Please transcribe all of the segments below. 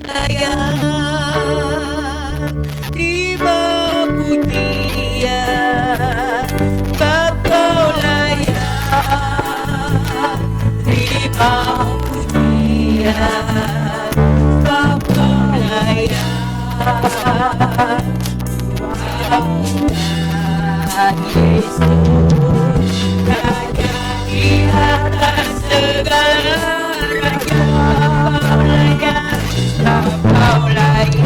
layak, terima pujian, Engkau layak, terima pujian, Engkau layak. Tuhan Yesus, Raja di atas segala raja, Kau layak, Kau layak,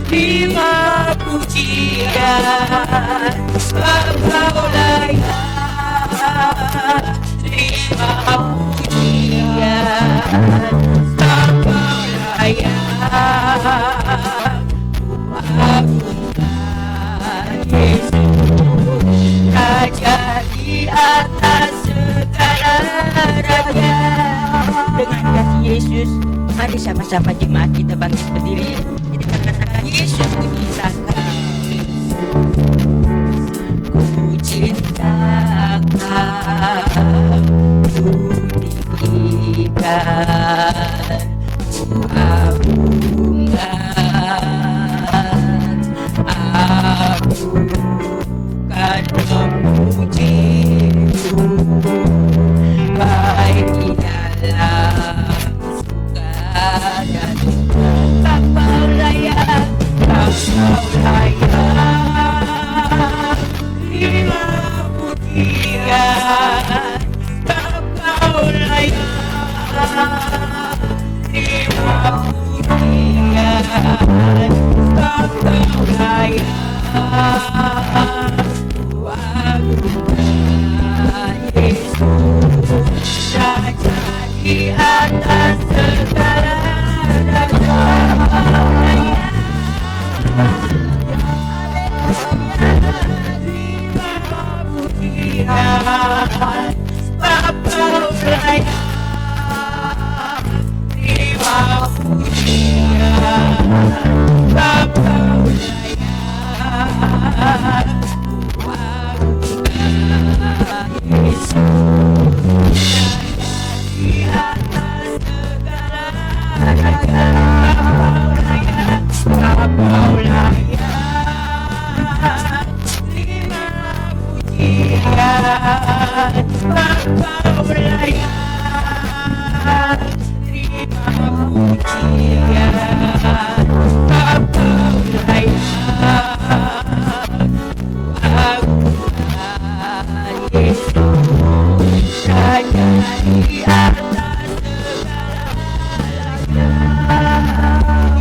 terima pujian, Kau layak, terima pujian, Kau layak. Yesus, Raja di atas segala raja. Dengan kasih Yesus, mari sama-sama jemaat kita bangkit berdiri. Jadi karena Yesus menyatakan, ku cinta Kau, ku tinggikan, ku agungkan, aku kan memujimu, baik di dalam suka dan duka. Kau layak, Kau layak, terima pujian, Kau layak, terima pujian, Kau layak. Yesus, Raja di atas segala raja. Terima pujian, Kau layak, terima pujian, Kau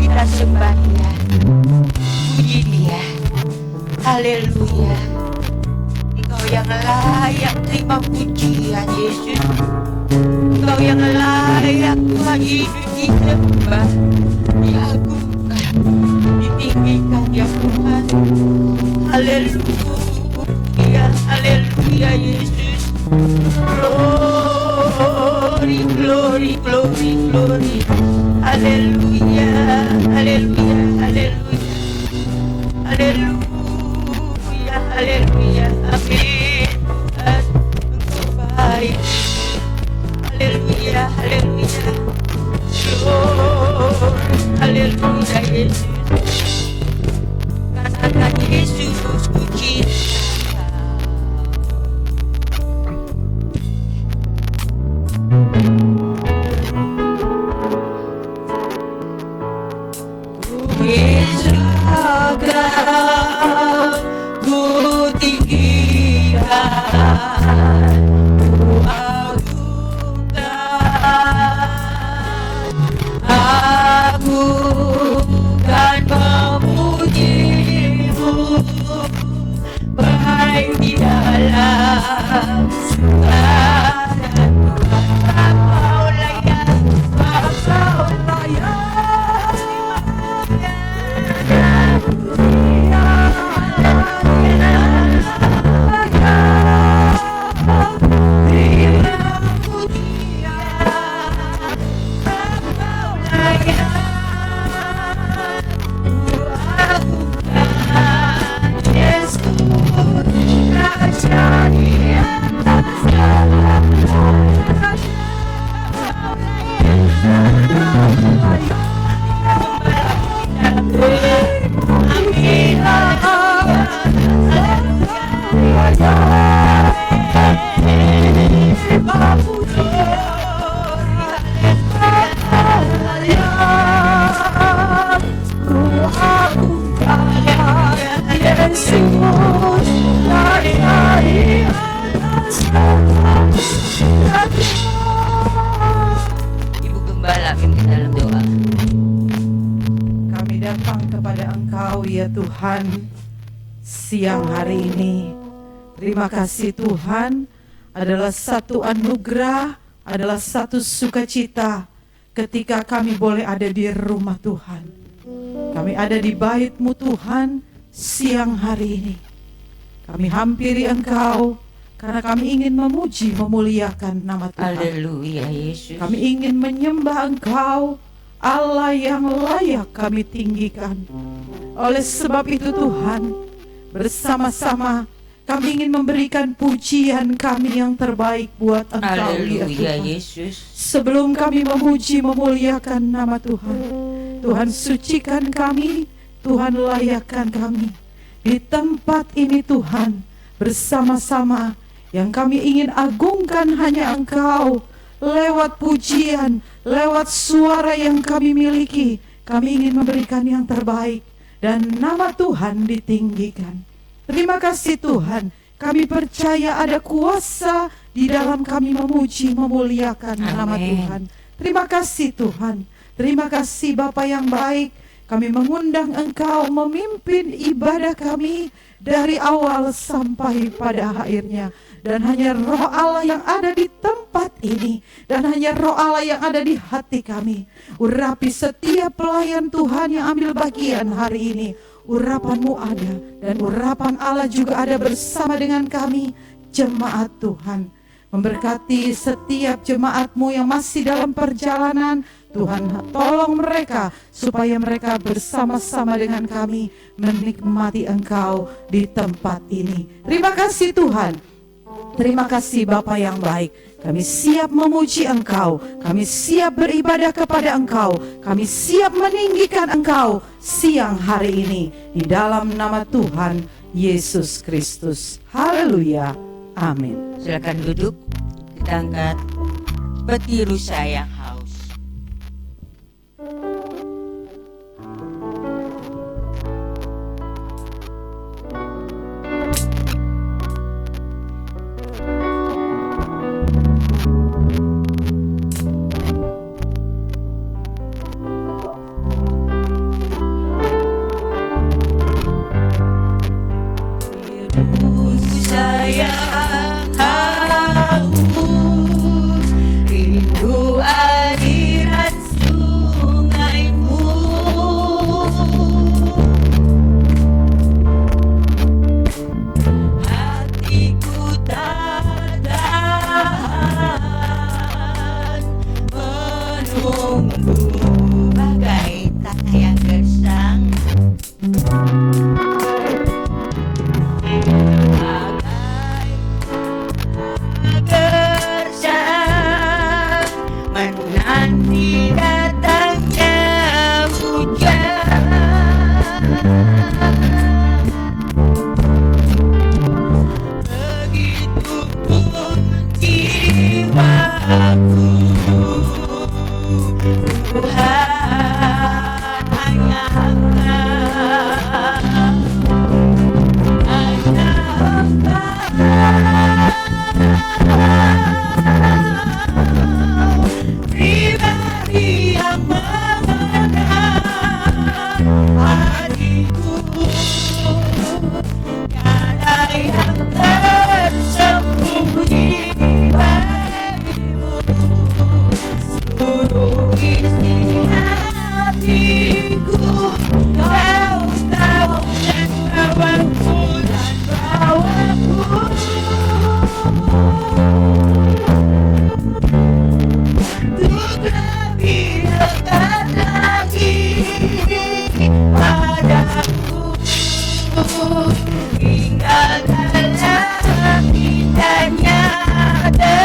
kita sembah Dia, puji Dia, haleluya. Engkau yang layak terima pujian Yesus, Engkau yang layak Tuhan Yesus disembah, diagungkan, ditinggikan ya Tuhan. Haleluya, haleluya Yesus. Glory, glory, glory, glory. Haleluya, haleluya, haleluya. Haleluya, haleluya, amin. Engkau baik. Haleluya, haleluya. Glory, haleluya Yesus. Karena Yesus ku cinta Kau. Ku tinggikan, ku agungkan, agungkan Simon, hari-hari atas Ibu Gembala pimpin dalam doa. Kami datang kepada Engkau ya Tuhan siang hari ini. Terima kasih Tuhan, adalah satu anugerah, adalah satu sukacita ketika kami boleh ada di rumah Tuhan. Kami ada di bait-Mu Tuhan siang hari ini. Kami hampiri Engkau karena kami ingin memuji, memuliakan nama Tuhan. Haleluya Yesus. Kami ingin menyembah Engkau, Allah yang layak kami tinggikan. Oleh sebab itu Tuhan, bersama-sama kami ingin memberikan pujian kami yang terbaik buat Engkau ya Haleluya Tuhan. Yesus. Sebelum kami memuji, memuliakan nama Tuhan, Tuhan sucikan kami, Tuhan layakkan kami. Di tempat ini Tuhan, bersama-sama yang kami ingin agungkan hanya Engkau. Lewat pujian, lewat suara yang kami miliki, kami ingin memberikan yang terbaik dan nama Tuhan ditinggikan. Terima kasih Tuhan, kami percaya ada kuasa di dalam kami memuji, memuliakan nama Amin. Tuhan. Terima kasih Tuhan, terima kasih Bapa yang baik. Kami mengundang Engkau memimpin ibadah kami dari awal sampai pada akhirnya. Dan hanya Roh Allah yang ada di tempat ini, dan hanya Roh Allah yang ada di hati kami. Urapi setiap pelayan Tuhan yang ambil bagian hari ini. Urapan-Mu ada, dan urapan Allah juga ada bersama dengan kami, jemaat Tuhan. Memberkati setiap jemaat-Mu yang masih dalam perjalanan. Tuhan, tolong mereka supaya mereka bersama-sama dengan kami menikmati Engkau di tempat ini. Terima kasih Tuhan. Terima kasih Bapa yang baik. Kami siap memuji Engkau, kami siap beribadah kepada Engkau, kami siap meninggikan Engkau siang hari ini di dalam nama Tuhan Yesus Kristus. Haleluya. Amin. Silakan duduk. Kita angkat Petiru Sayang Haus. Sayang haus, rindu aliran sungaimu. Hatiku tak tahan menunggu bagai tayang gersang. Menanti datangnya hujan, begitu pun jiwaku. Tuhan hanya pribadi yang memenang hatiku. Tiada yang tersembunyi bagimu. Seluruh isi hatiku Kau tahu, dan bawaku dan bawaku. Untuk lebih dekat lagi padaku, hingga dalam indahnya depan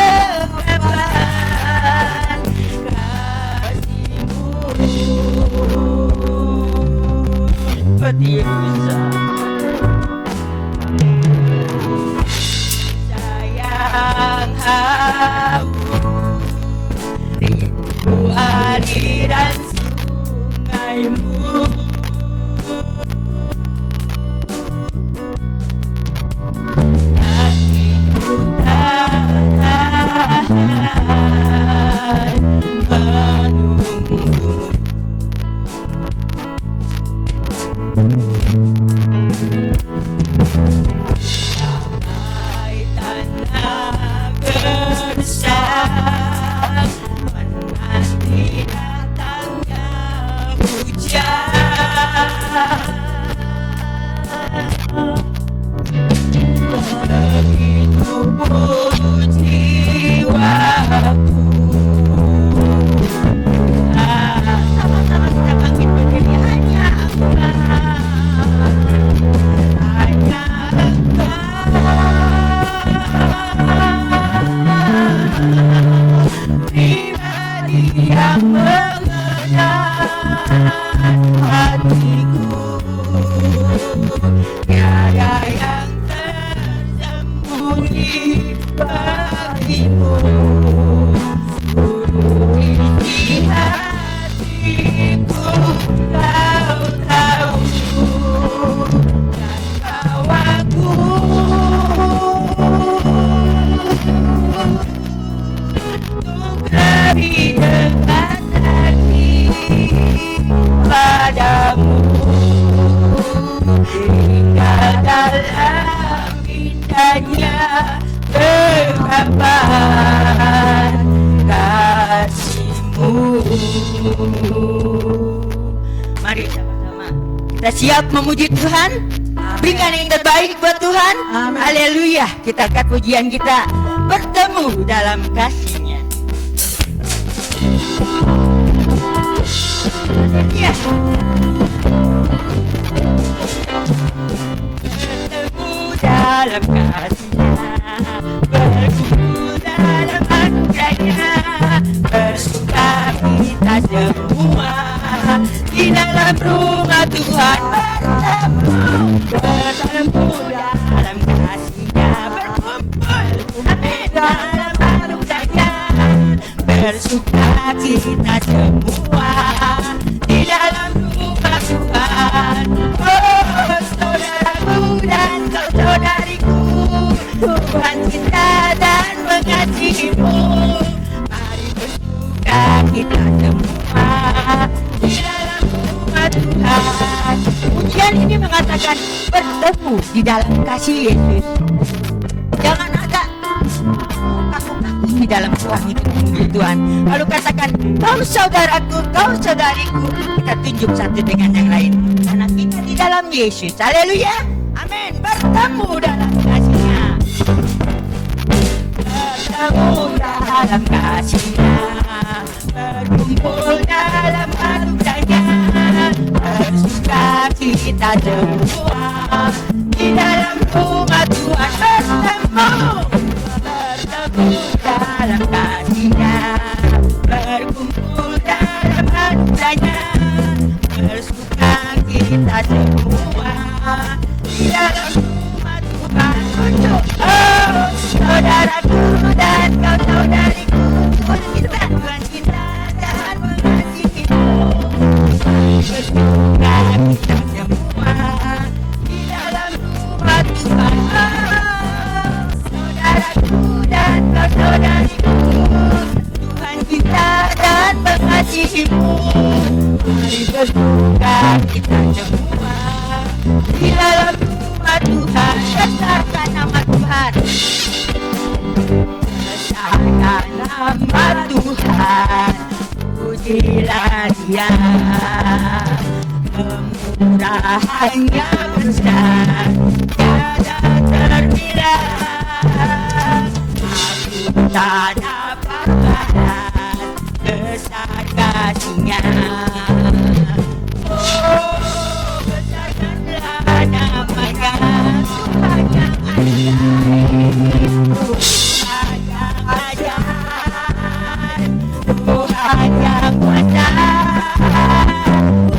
kasih-Mu. Petiru sayang haus, rindu aliran sungaimu. Isi hatiku kau tahu, dan kau aku untuk lebih dekat lagi padamu, hingga dalam indahnya genggaman kasih-Mu. Mari sama-sama kita siap memuji Tuhan. Berikan yang terbaik buat Tuhan. Haleluya. Kita angkat pujian kita, bertemu dalam kasih-Nya. Ya. Bertemu dalam kasih-Nya, berkumpul dalam anugerah-Nya, bersuka kita semua di dalam rumah Tuhan. Bertemu dalam kasih-Nya, berkumpul dalam anugerah-Nya, bersuka kita semua di dalam rumah Tuhan. Oh, saudaraku dan kau saudariku, Tuhan cinta dan mengasihi-Mu. Mari bersuka kita semua di dalam rumah Tuhan. Pujian ini mengatakan bertemu di dalam kasih Yesus. Jangan agak kaku-kaku di dalam Tuhan untuk memuji Tuhan. Lalu katakan, kau saudaraku, kau saudariku. Kita tunjuk satu dengan yang lain, karena kita di dalam Yesus. Haleluya, amin. Bertemu dalam kasih-Nya, bertemu dalam kasih-Nya, berkumpul dalam anugerah-Nya, bersuka kita semua di dalam rumah Tuhan. Bertemu dalam kasih-Nya, berkumpul dalam anugerah-Nya, bersuka kita semua di dalam rumah Tuhan. Oh, saudaraku dan kau saudariku, Tuhan cinta dan mengasihi-Mu. Bersuka kita semua di dalam rumah Tuhan. Saudaraku dan kau saudariku, Tuhan cinta dan mengasihi-Mu. Mari bersuka kita semua di dalam rumah Tuhan. Besarkan nama Tuhan, besarkan nama Tuhan. Pujilah Dia, kemurahan-Nya besar, tiada ternilai. Aku tak dapat balas besar kasih-Nya. Oh, besarkanlah nama-Nya, Tuhan yang ajaib, Tuhan yang ajaib, Tuhan yang kuasa,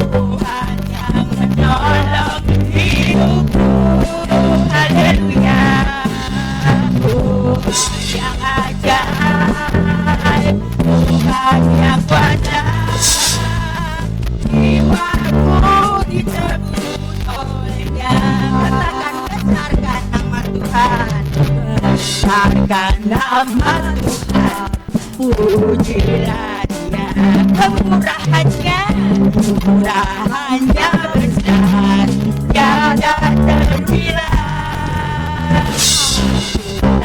Tuhan yang menolong hidupku. Haleluya. Tuhan yang ajaib, Tuhan yang kuasa, jiwaku ditebus oleh-Nya. Katakan, besarkan nama Tuhan, besarkan nama Tuhan. Pujilah Dia, kemurahan-Nya, kemurahan-Nya besar, tiada ternilai.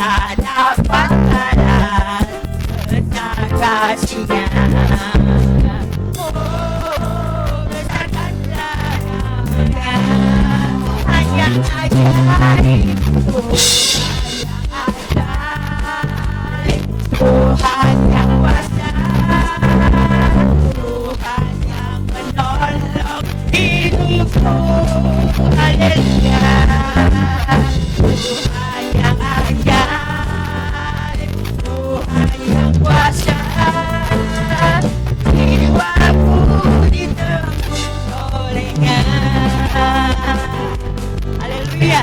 Tak dapat balas besar kasih-Nya. Oh, besarkanlah nama-Nya, Tuhan yang ajaib, Tuhan yang ajaib, Tuhan yang kuasa, Tuhan yang menolong hidupku. Haleluya. Tuhan yang ajaib, Tuhan yang kuasa, jiwaku ditebus oleh-Nya. Haleluya.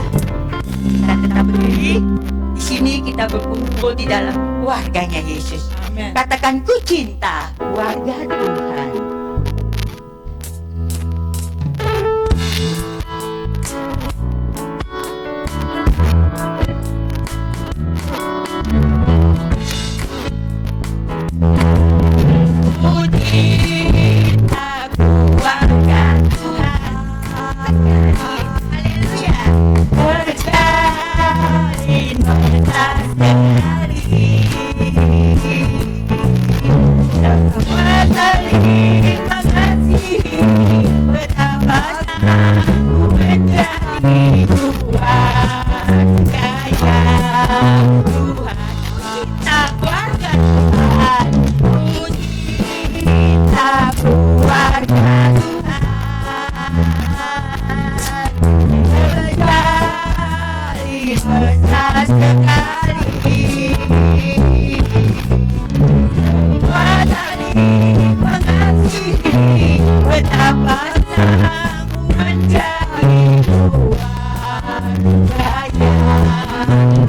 Kita tetap berdiri. Di sini kita kita berkumpul di dalam keluarganya Yesus. Amin. Katakan, ku cinta keluarga Tuhan. Ku cinta keluarga Tuhan. Haleluya. Berjalin batas sekali. Semua saling mengasihi. Betapa senangku menjadi keluarga yang Tuhan. Cinta keluarga Tuhan. Cinta keluarga Tuhan. Berjalin besar sekali. Semua saling mengasihi. Betapa senangku menjadi keluarga yang Tuhan. Kasih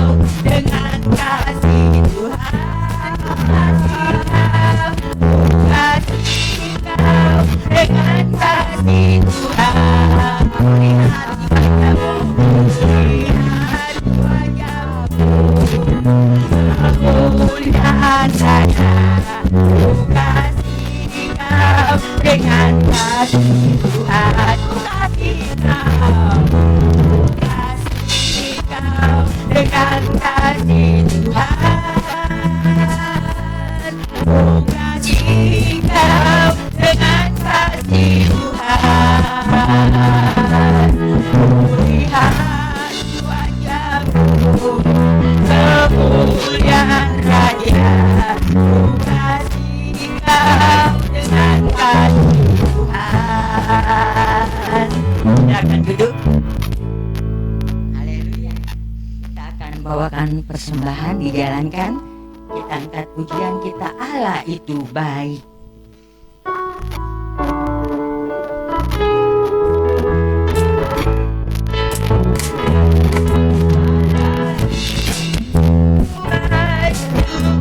kau dengan kasih Tuhan. Kasih kau dengan kasih Tuhan. Kemuliaan saja. Kasih kau dengan kasih Tuhan. Kasih kau dengan kasih Tuhan. Kasih kau dengan kasih Tuhan. Melihat wajahmu, kemuliaan Raja. Kasih kau dengan kasih Tuhan. Silakan duduk. Haleluya. Kita akan bawakan persembahan, dijalankan. Kita angkat pujian kita, Allah itu baik.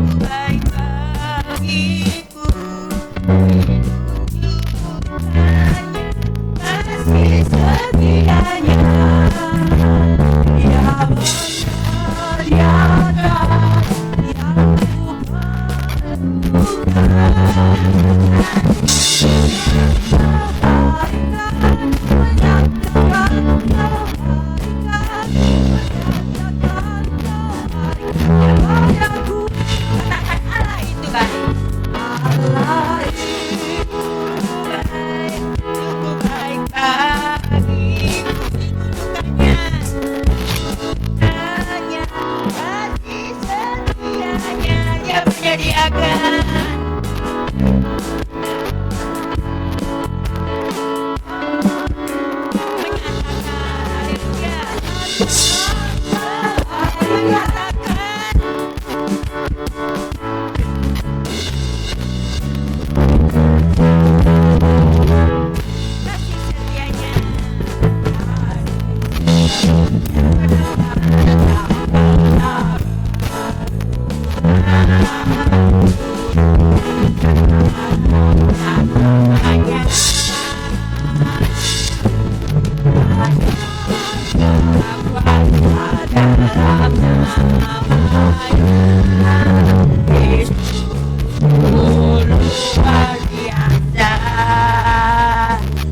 Baik bagiku. Kasih setianya. Dia menyediakan yang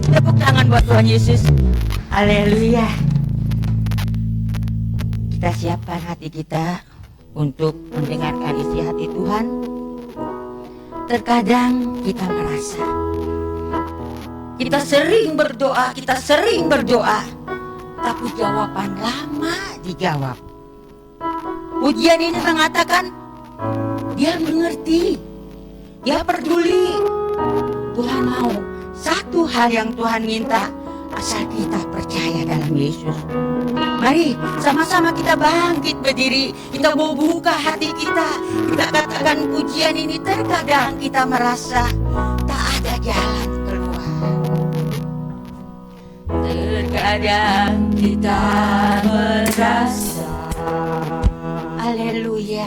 Tepuk tangan buat Tuhan Yesus. Haleluya. Kita siapkan hati kita untuk mendengarkan isi hati Tuhan. Terkadang kita merasa kita sering berdoa, tapi jawaban lama dijawab. Pujian ini mengatakan dia mengerti, dia peduli. Tuhan mau satu hal yang Tuhan minta, asal kita percaya dalam Yesus. Mari sama-sama kita bangkit berdiri. Kita mau buka hati kita. Kita katakan pujian ini. Terkadang kita merasa tak ada jalan keluar. Terkadang kita merasa, haleluya,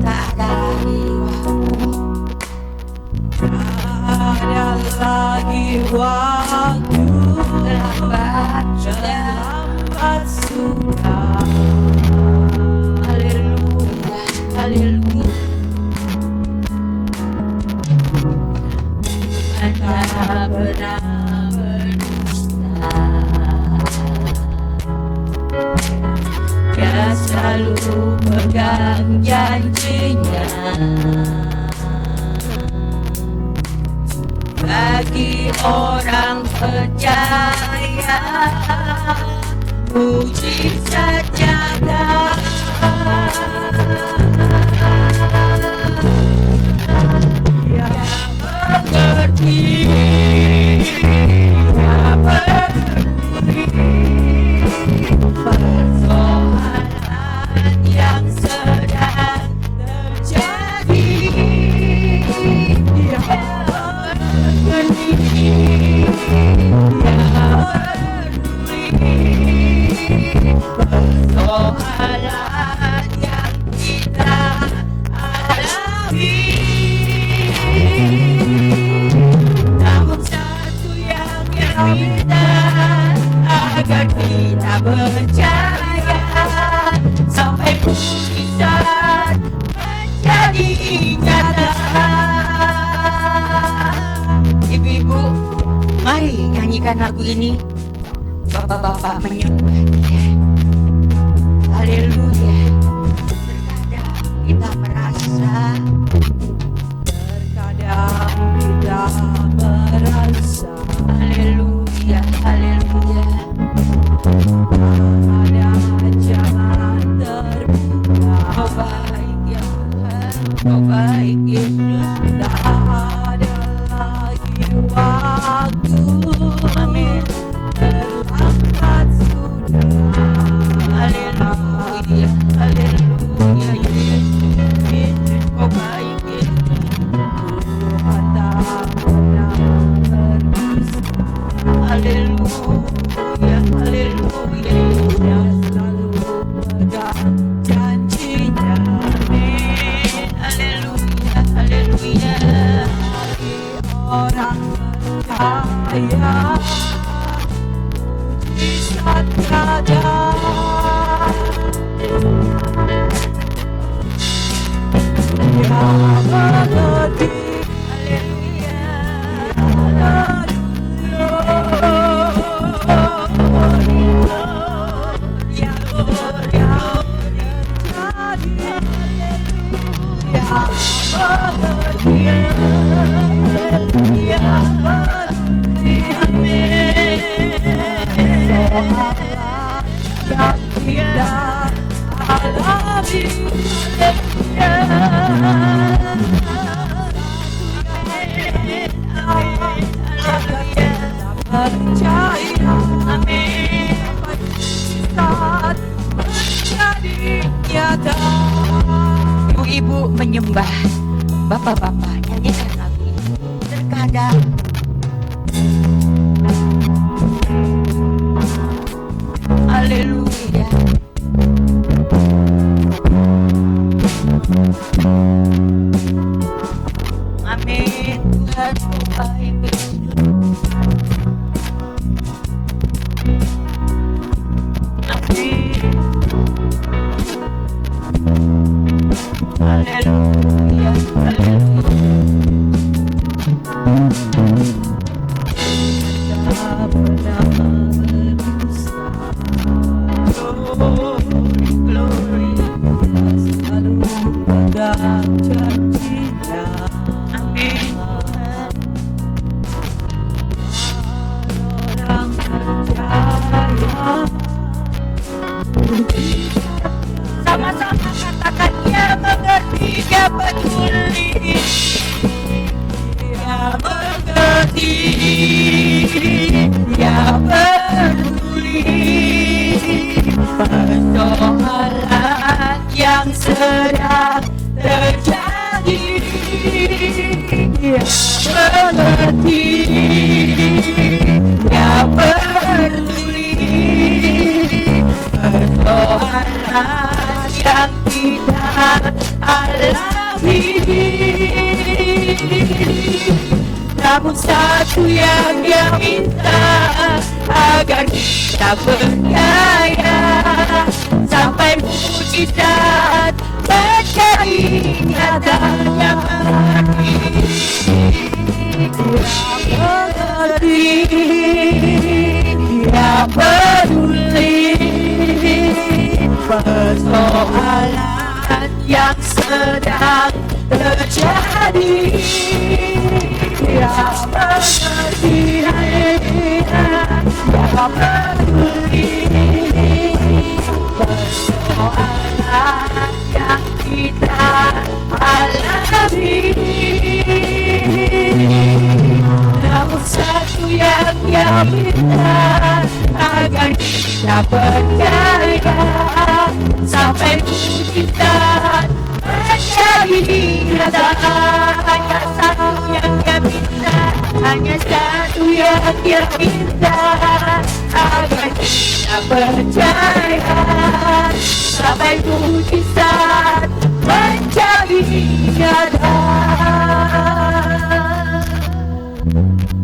tak ada lagi waktu, ada lagi waktu, terlambat sudah, terlambat sudah. haleluya, haleluya. Anda pernah berdusta, Dia selalu pegang janjinya. Bagi orang percaya, puji saja Dia mengerti, Dia peduli persoalan yang sedang terjadi. Dia mengerti, Dia peduli persoalan yang kita alami. Namun satu yang kita agar kita percaya sampai mujizat menjadi nyata. Ibu-ibu, mari nyanyikan lagu ini. Bapak-bapak menyembah Dia. Haleluya. Terkadang kita merasa, Terkadang kita merasa haleluya, haleluya, ada jalan terbuka. Kau baik ya Tuhan, Kau baik Yesus. Tak ada lagi waktu, Amin. terlambat sudah. Haleluya, haleluya, Yesus, Yesus, Kau baik Yesus. Tuhan tak pernah berdusta. Haleluya, haleluya, Dia selalu pegang janjinya. amin. Haleluya, haleluya. Bagi orang percaya, mujizat ada. Dia mengerti, yang tidak alami. Percaya, Amin. saat menjadi nyata. Ibu-ibu menyembah, bapak-bapak nyanyikan lagu ini. Terkadang haleluya, amin. Tuhan Kau baik Yesus. Amin. Haleluya, haleluya. Tak pernah berdusta. Glory, glory. Selalu pegang janjinya. Amin. Orang percaya, Sama-sama katakan Dia mengerti, Dia peduli. Dia mengerti, Dia peduli persoalan yang sedang terjadi. mengerti, Dia peduli persoalan yang kita alami. Namun satu yang Dia minta, agar kita percaya sampai mujizat menjadi nyatanya hati. Dia peduli persoalan yang sedang terjadi. Dia mengerti, Dia peduli persoalan yang kita alami. Namun satu yang Dia minta, agar kita percaya sampai mujizat menjadi nyata. Hanya satu yang Dia minta, hanya satu yang Dia minta, agar kita percaya sampai mujizat menjadi nyata.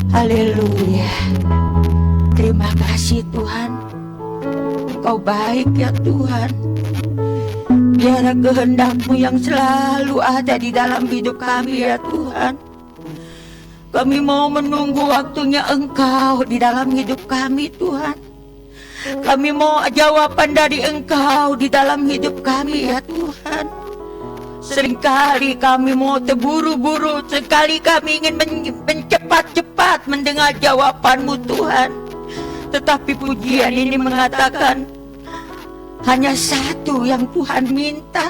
Haleluya. Terima kasih Tuhan, Engkau baik ya Tuhan. Biarlah kehendak-Mu yang selalu ada di dalam hidup kami ya Tuhan. Kami mau menunggu waktunya Engkau di dalam hidup kami Tuhan. Kami mau jawaban dari Engkau di dalam hidup kami ya Tuhan. Seringkali kami mau terburu-buru, sekali kami ingin mencepat-cepat mendengar jawaban-Mu Tuhan. Tetapi pujian ini mengatakan hanya satu yang Tuhan minta,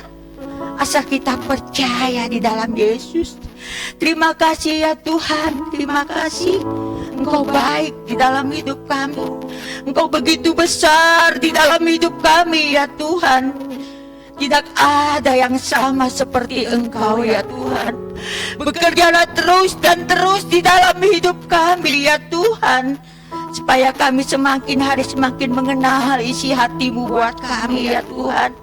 asal kita percaya di dalam Yesus. Terima kasih ya Tuhan, terima kasih. Engkau baik di dalam hidup kami. Engkau begitu besar di dalam hidup kami ya Tuhan. Tidak ada yang sama seperti Engkau ya Tuhan. Bekerjalah terus dan terus di dalam hidup kami ya Tuhan, supaya kami semakin hari semakin mengenal isi hati-Mu buat kami ya Tuhan.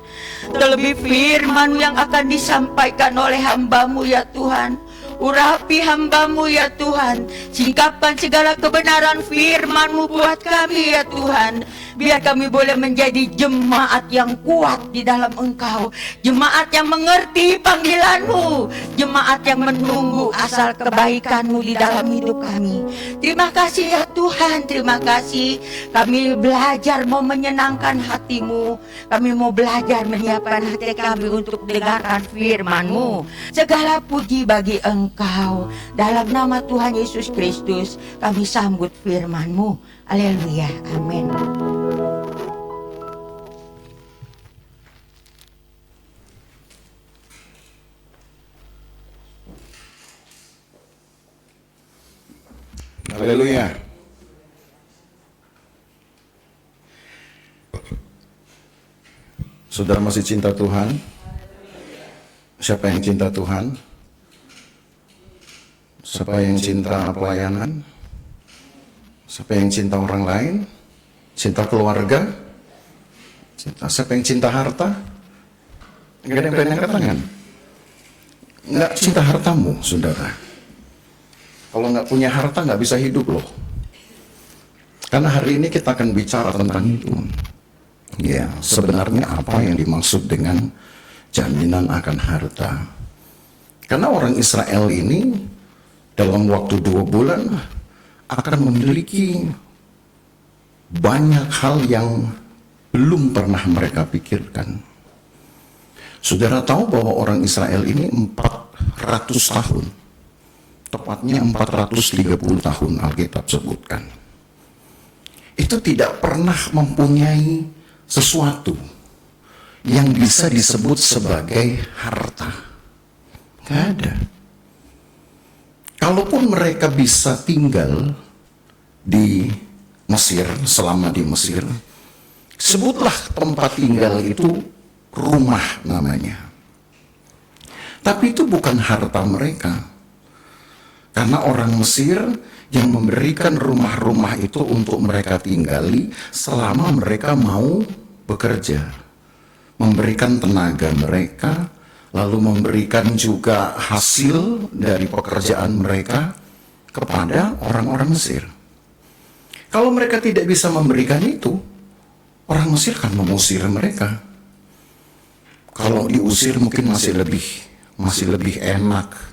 Terlebih firman yang akan disampaikan oleh hamba-Mu ya Tuhan. Urapi hamba-Mu ya Tuhan, singkapkan segala kebenaran firman-Mu buat kami ya Tuhan. Biar kami boleh menjadi jemaat yang kuat di dalam Engkau, jemaat yang mengerti panggilan-Mu, jemaat yang menunggu asal kebaikan-Mu di dalam hidup kami. Terima kasih ya Tuhan, terima kasih. Kami belajar mau menyenangkan hati-Mu, kami mau belajar menyiapkan hati kami untuk mendengarkan firman-Mu. Segala puji bagi Engkau. Dalam nama Tuhan Yesus Kristus kami sambut firman-Mu. Haleluya, amin. Haleluya. Saudara masih cinta Tuhan? Siapa yang cinta Tuhan? Siapa yang cinta pelayanan? Siapa yang cinta orang lain? Cinta keluarga? Siapa yang cinta harta? Enggak ada yang berani angkat tangan. Enggak cinta hartamu, saudara. Kalau nggak punya harta nggak bisa hidup loh. Karena hari ini kita akan bicara tentang itu. Ya, sebenarnya apa yang dimaksud dengan jaminan akan harta? Karena orang Israel ini dalam waktu 2 bulan akan memiliki banyak hal yang belum pernah mereka pikirkan. Saudara tahu bahwa orang Israel ini 400 tahun. Tepatnya 430 tahun Alkitab sebutkan. Itu tidak pernah mempunyai sesuatu yang bisa disebut sebagai harta. Gak ada. Kalaupun mereka bisa tinggal di Mesir, selama di Mesir, sebutlah tempat tinggal itu rumah namanya. Tapi itu bukan harta mereka. Karena orang Mesir yang memberikan rumah-rumah itu untuk mereka tinggali selama mereka mau bekerja, memberikan tenaga mereka, lalu memberikan juga hasil dari pekerjaan mereka kepada orang-orang Mesir. Kalau mereka tidak bisa memberikan itu, orang Mesir akan mengusir mereka. Kalau diusir mungkin masih lebih enak.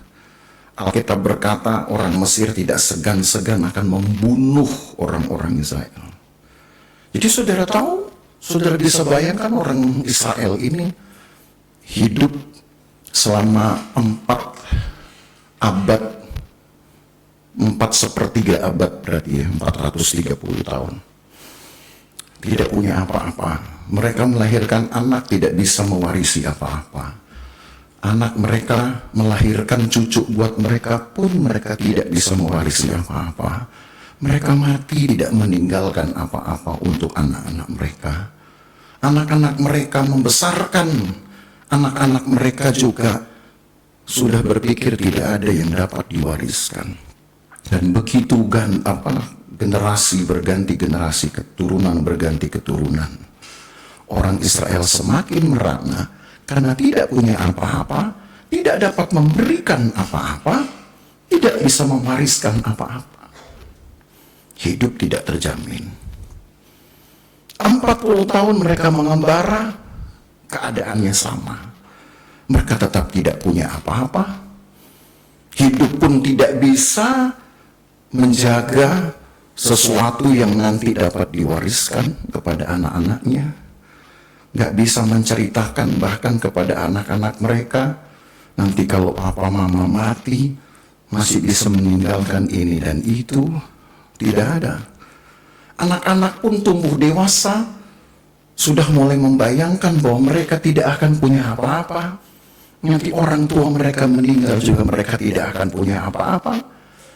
Alkitab berkata orang Mesir tidak segan-segan akan membunuh orang-orang Israel. Jadi saudara tahu, saudara bisa bayangkan orang Israel ini hidup selama 4 abad, 4/3 abad berarti ya, 430 tahun. Tidak punya apa-apa. Mereka melahirkan anak tidak bisa mewarisi apa-apa. Anak mereka melahirkan cucu buat mereka pun mereka tidak bisa mewarisi apa-apa. Mereka mati tidak meninggalkan apa-apa untuk anak-anak mereka. Anak-anak mereka membesarkan anak-anak mereka juga sudah berpikir tidak ada yang dapat diwariskan. Dan begitu generasi berganti generasi, keturunan berganti keturunan. Orang Israel semakin merana karena tidak punya apa-apa, tidak dapat memberikan apa-apa, tidak bisa mewariskan apa-apa. Hidup tidak terjamin. 40 tahun mereka mengembara, keadaannya sama. Mereka tetap tidak punya apa-apa. Hidup pun tidak bisa menjaga sesuatu yang nanti dapat diwariskan kepada anak-anaknya. Gak bisa menceritakan bahkan kepada anak-anak mereka, nanti kalau papa mama mati, masih bisa meninggalkan ini dan itu. Tidak ada. Anak-anak pun tumbuh dewasa, sudah mulai membayangkan bahwa mereka tidak akan punya apa-apa. Nanti orang tua mereka meninggal juga mereka tidak akan punya apa-apa.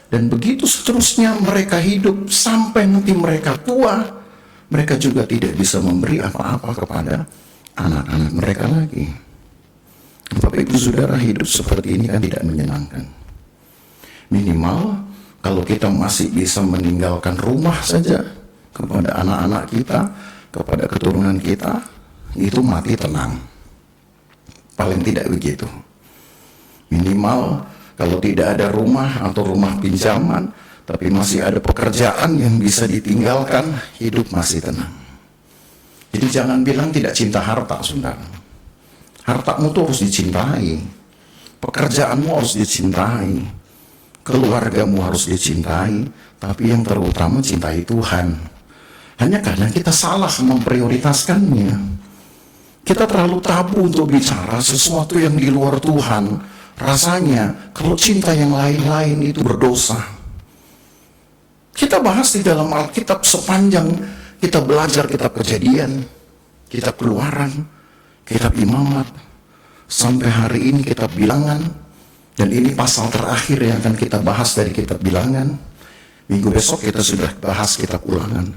Dan begitu seterusnya mereka hidup sampai nanti mereka tua. Mereka juga tidak bisa memberi apa-apa kepada anak-anak mereka lagi. Bapak Ibu Saudara, hidup seperti ini kan tidak menyenangkan. Minimal kalau kita masih bisa meninggalkan rumah saja kepada anak-anak kita, kepada keturunan kita, itu mati tenang. Paling tidak begitu. Minimal kalau tidak ada rumah atau rumah pinjaman, tapi masih ada pekerjaan yang bisa ditinggalkan, hidup masih tenang. Jadi jangan bilang tidak cinta harta, saudara. Hartamu tuh harus dicintai. Pekerjaanmu harus dicintai. Keluargamu harus dicintai. Tapi yang terutama cintai Tuhan. Hanya kadang kita salah memprioritaskannya. Kita terlalu tabu untuk bicara sesuatu yang di luar Tuhan. Rasanya kalau cinta yang lain-lain itu berdosa. Kita bahas di dalam Alkitab sepanjang kita belajar kitab Kejadian, kitab Keluaran, kitab Imamat, sampai hari ini kitab Bilangan, dan ini pasal terakhir yang akan kita bahas dari kitab Bilangan. Minggu besok kita sudah bahas kitab Ulangan.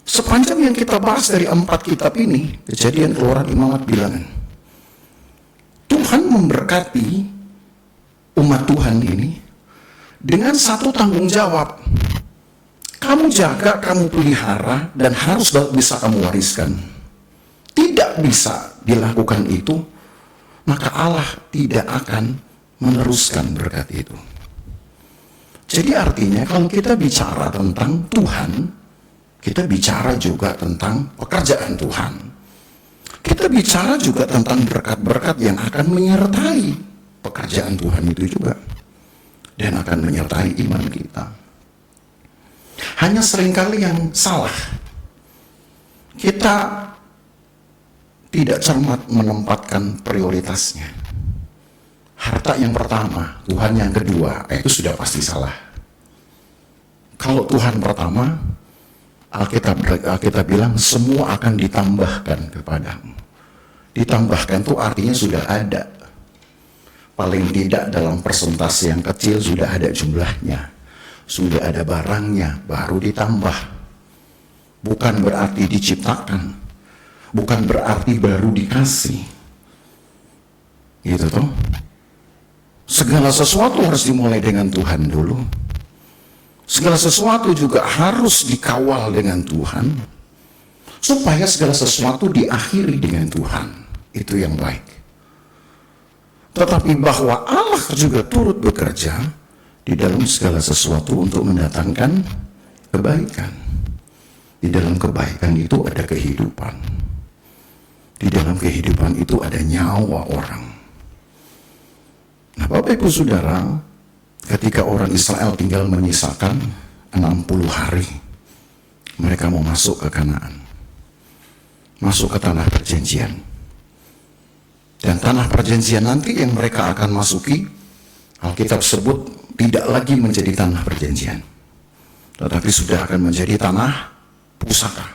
Sepanjang yang kita bahas dari 4 kitab ini, Kejadian, Keluaran, Imamat, Bilangan, Tuhan memberkati umat Tuhan ini dengan satu tanggung jawab. Kamu jaga, kamu pelihara, dan harus bisa kamu wariskan. Tidak bisa dilakukan itu, maka Allah tidak akan meneruskan berkat itu. Jadi artinya kalau kita bicara tentang Tuhan, kita bicara juga tentang pekerjaan Tuhan. Kita bicara juga tentang berkat-berkat yang akan menyertai pekerjaan Tuhan itu juga. Dan akan menyertai iman kita. Hanya seringkali yang salah, kita tidak cermat menempatkan prioritasnya. Harta yang pertama, Tuhan yang kedua, itu sudah pasti salah. Kalau Tuhan pertama, Alkitab bilang semua akan ditambahkan kepadamu. Ditambahkan itu artinya sudah ada. Paling tidak dalam persentase yang kecil sudah ada jumlahnya. Sudah ada barangnya, baru ditambah. Bukan berarti diciptakan. Bukan berarti baru dikasih. Gitu toh. Segala sesuatu harus dimulai dengan Tuhan dulu. Segala sesuatu juga harus dikawal dengan Tuhan, supaya segala sesuatu diakhiri dengan Tuhan. Itu yang baik. Tetapi bahwa Allah juga turut bekerja di dalam segala sesuatu untuk mendatangkan kebaikan. Di dalam kebaikan itu ada kehidupan. Di dalam kehidupan itu ada nyawa orang. Nah, Bapak Ibu Saudara, ketika orang Israel tinggal menyisakan 60 hari, mereka mau masuk ke Kanaan, masuk ke tanah perjanjian. Dan tanah perjanjian nanti yang mereka akan masuki, Alkitab sebut tidak lagi menjadi tanah perjanjian, tetapi sudah akan menjadi tanah pusaka.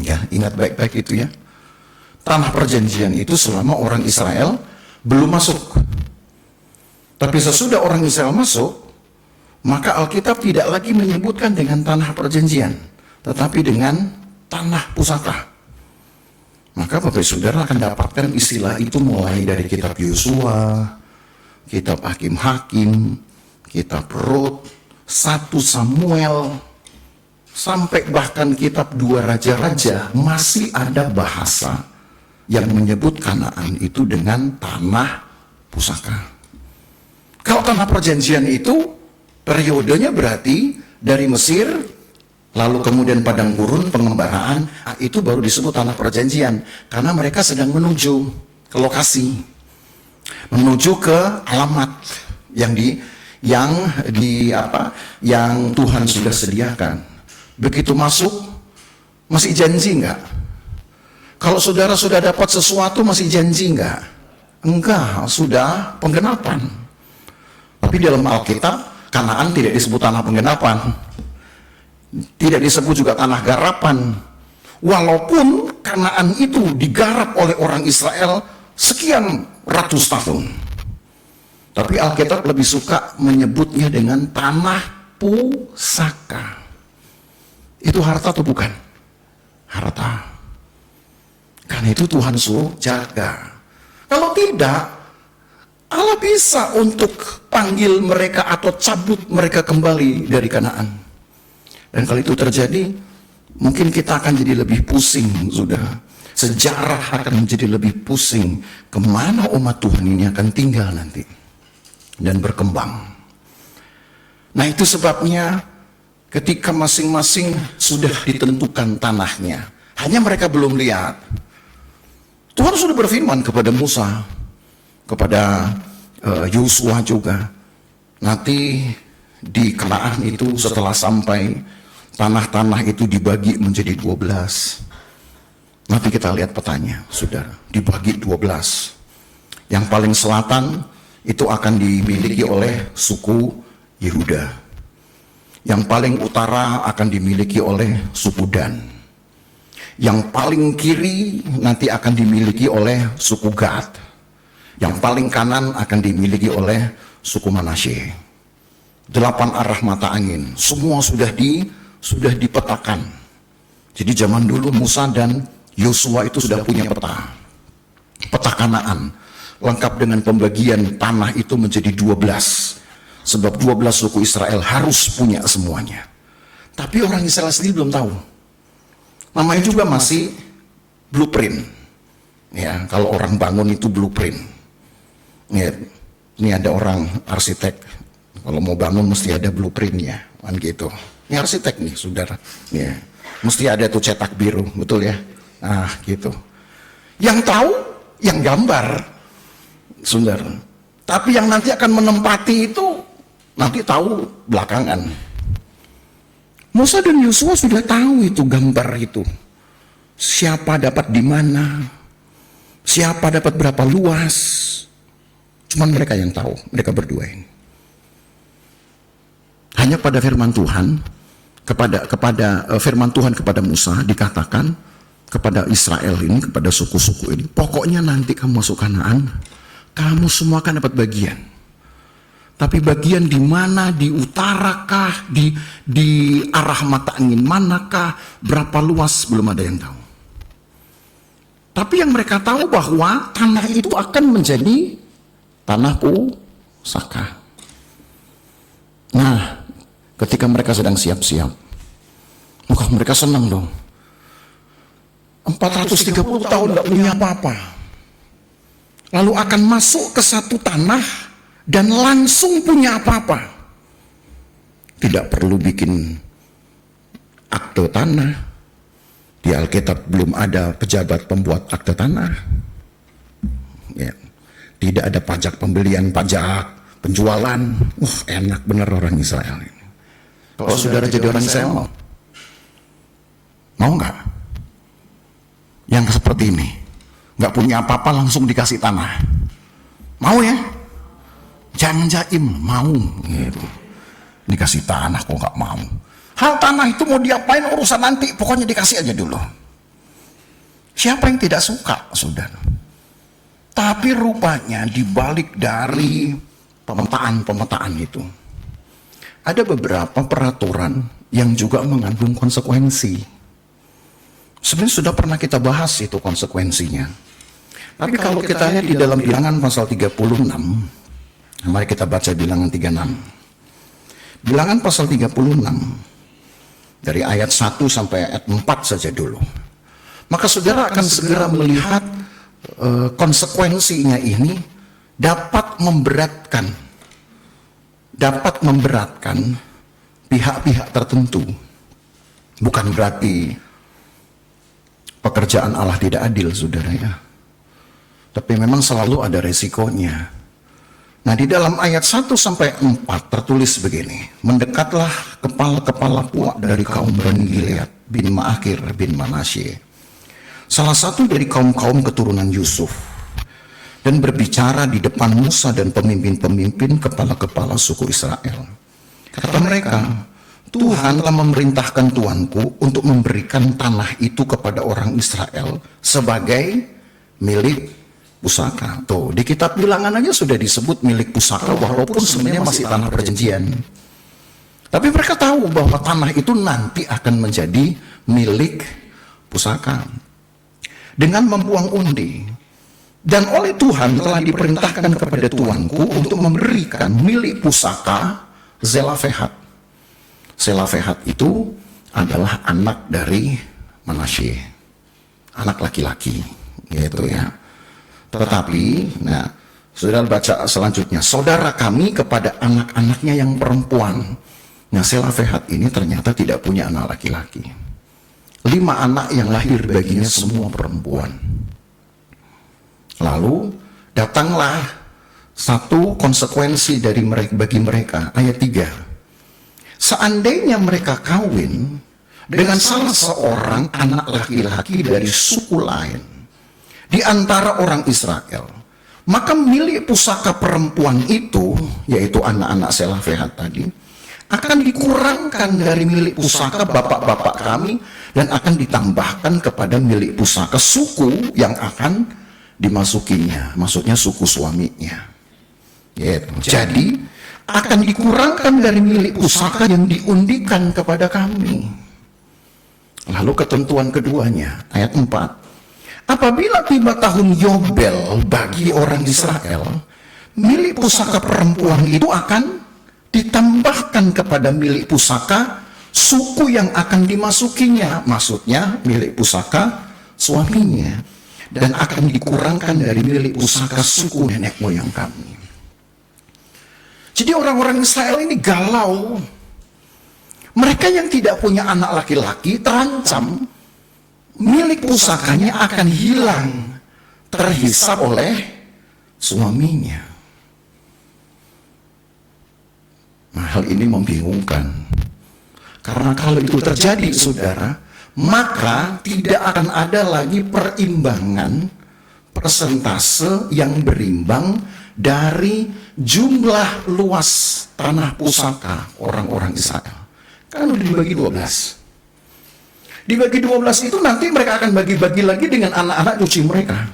Ya, ingat baik-baik itu ya. Tanah perjanjian itu selama orang Israel belum masuk. Tapi sesudah orang Israel masuk, maka Alkitab tidak lagi menyebutkan dengan tanah perjanjian, tetapi dengan tanah pusaka. Maka Bapak Saudara akan dapatkan istilah itu mulai dari kitab Yosua, kitab Hakim-Hakim, kitab Rut, 1 Samuel, sampai bahkan kitab 2 Raja-Raja, masih ada bahasa yang menyebut Kanaan itu dengan tanah pusaka. Kalau tanah perjanjian itu periodenya berarti dari Mesir, lalu kemudian padang gurun, pengembaraan, itu baru disebut tanah perjanjian, karena mereka sedang menuju ke lokasi, menuju ke alamat yang Tuhan sudah sediakan. Begitu masuk, masih janji enggak? Kalau saudara sudah dapat sesuatu, masih janji enggak? Enggak, sudah penggenapan. Tapi dalam Alkitab, Kanaan tidak disebut tanah penggenapan, tidak disebut juga tanah garapan. Walaupun Kanaan itu digarap oleh orang Israel sekian ratus tahun, tapi Alkitab lebih suka menyebutnya dengan tanah pusaka. Itu harta atau bukan? Harta. Karena itu Tuhan suruh jaga. Kalau tidak, Allah bisa untuk panggil mereka atau cabut mereka kembali dari Kanaan. Dan kalau itu terjadi, mungkin kita akan jadi lebih pusing, sudah. Sejarah akan menjadi lebih pusing. Kemana umat Tuhan ini akan tinggal nanti dan berkembang. Nah, itu sebabnya ketika masing-masing sudah ditentukan tanahnya, hanya mereka belum lihat. Tuhan sudah berfirman kepada Musa, kepada Yosua juga, nanti di Kanaan itu setelah sampai tanah-tanah itu dibagi menjadi 12. Nanti kita lihat petanya, saudara, dibagi 12. Yang paling selatan itu akan dimiliki oleh suku Yehuda. Yang paling utara akan dimiliki oleh suku Dan. Yang paling kiri nanti akan dimiliki oleh suku Gad. Yang paling kanan akan dimiliki oleh suku Manasye. 8 arah mata angin, semua sudah dipetakan. Jadi zaman dulu Musa dan Yosua itu sudah punya peta Kanaan, lengkap dengan pembagian tanah itu menjadi 12. Sebab 12 suku Israel harus punya semuanya. Tapi orang Israel sendiri belum tahu. Namanya juga masih blueprint. Ya, kalau orang bangun itu blueprint. Ya, ini ada orang arsitek, kalau mau bangun mesti ada blueprintnya, kan gitu. Ini arsitek nih, saudara. Ya, mesti ada tuh cetak biru, betul ya? Nah, gitu. Yang tahu, yang gambar, saudara. Tapi yang nanti akan menempati itu, nanti tahu belakangan. Musa dan Yosua sudah tahu itu gambar itu. Siapa dapat di mana, siapa dapat berapa luas. Cuman mereka yang tahu, mereka berdua ini. Hanya pada firman Tuhan, kepada firman Tuhan kepada Musa dikatakan kepada Israel ini, kepada suku-suku ini, pokoknya nanti kamu masuk Kanaan, kamu semua akan dapat bagian. Tapi bagian di mana, di utarakah, di arah mata angin manakah, berapa luas, belum ada yang tahu. Tapi yang mereka tahu bahwa tanah itu akan menjadi tanah pusaka. Nah, ketika mereka sedang siap-siap, maka mereka senang dong. 430 tahun tidak punya apa-apa. Lalu akan masuk ke satu tanah dan langsung punya apa-apa. Tidak perlu bikin akte tanah. Di Alkitab belum ada pejabat pembuat akte tanah. Ya. Tidak ada pajak pembelian, pajak penjualan. Enak bener orang Israel ini. Kalau saudara jadi orang Israel mau nggak? Yang seperti ini, nggak punya apa-apa langsung dikasih tanah. Mau ya? Jangan jaim, mau gitu. Dikasih tanah kok nggak mau. Hal tanah itu mau diapain urusan nanti, pokoknya dikasih aja dulu. Siapa yang tidak suka, saudara? Tapi rupanya dibalik dari pemetaan itu, ada beberapa peraturan yang juga mengandung konsekuensi. Sebenarnya sudah pernah kita bahas itu konsekuensinya. Tapi kalau kita lihat di dalam Bilangan pasal 36, mari kita baca Bilangan 36. Bilangan pasal 36, dari ayat 1 sampai ayat 4 saja dulu. Maka saudara akan segera melihat konsekuensinya ini dapat memberatkan pihak-pihak tertentu. Bukan berarti pekerjaan Allah tidak adil, saudara ya. Tapi memang selalu ada resikonya. Nah, di dalam ayat 1 sampai 4 tertulis begini. Mendekatlah kepala-kepala puak dari kaum Bani Gilead bin Ma'akir bin Manasye, salah satu dari kaum-kaum keturunan Yusuf, dan berbicara di depan Musa dan pemimpin-pemimpin kepala-kepala suku Israel. Kata mereka, Tuhan telah memerintahkan tuanku untuk memberikan tanah itu kepada orang Israel sebagai milik pusaka. Tuh, di kitab Bilangan aja sudah disebut milik pusaka, walaupun sebenarnya masih tanah perjanjian. Tapi mereka tahu bahwa tanah itu nanti akan menjadi milik pusaka dengan membuang undi. Dan oleh Tuhan telah diperintahkan kepada tuanku untuk memberikan milik pusaka Zelafehat. Zelafehat itu adalah anak dari Manasye, anak laki-laki, gitu ya. Tetapi, nah, saudara baca selanjutnya, saudara kami kepada anak-anaknya yang perempuan. Nah, Zelafehat ini ternyata tidak punya anak laki-laki. 5 anak yang lahir baginya semua perempuan. Lalu datanglah satu konsekuensi bagi mereka, ayat 3. Seandainya mereka kawin dengan salah seorang anak laki-laki dari suku lain di antara orang Israel, maka milik pusaka perempuan itu, yaitu anak-anak Zelafehat tadi, akan dikurangkan dari milik pusaka bapak-bapak kami dan akan ditambahkan kepada milik pusaka suku yang akan dimasukinya, maksudnya suku suaminya. Gitu. Jadi akan dikurangkan dari milik pusaka yang diundikan kepada kami. Lalu ketentuan keduanya, ayat 4. Apabila tiba tahun Yobel bagi orang Israel, milik pusaka perempuan itu akan ditambahkan kepada milik pusaka suku yang akan dimasukinya, maksudnya milik pusaka suaminya, dan akan dikurangkan dari milik pusaka suku nenek moyang kami. Jadi orang-orang Israel ini galau. Mereka yang tidak punya anak laki-laki terancam milik pusakanya akan hilang, terhisap oleh suaminya. Nah, hal ini membingungkan. Karena kalau itu terjadi, saudara, maka tidak akan ada lagi perimbangan persentase yang berimbang dari jumlah luas tanah pusaka orang-orang Israel. Kan udah dibagi 12. Dibagi 12 itu nanti mereka akan bagi-bagi lagi dengan anak-anak cucu mereka.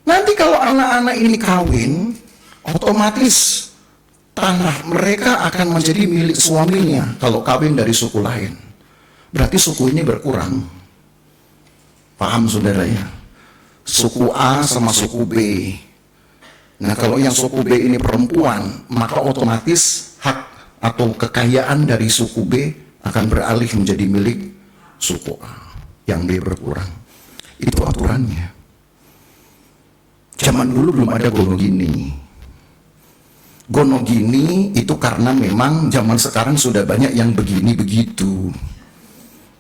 Nanti kalau anak-anak ini kawin, otomatis tanah mereka akan menjadi milik suaminya kalau kawin dari suku lain. Berarti suku ini berkurang. Paham saudara ya? Suku A sama suku B Nah, kalau yang suku B ini perempuan, maka otomatis hak atau kekayaan dari suku B akan beralih menjadi milik suku A. Yang B berkurang. Itu aturannya. Zaman dulu belum ada gonogini. Gonogini itu karena memang zaman sekarang sudah banyak yang begini begitu.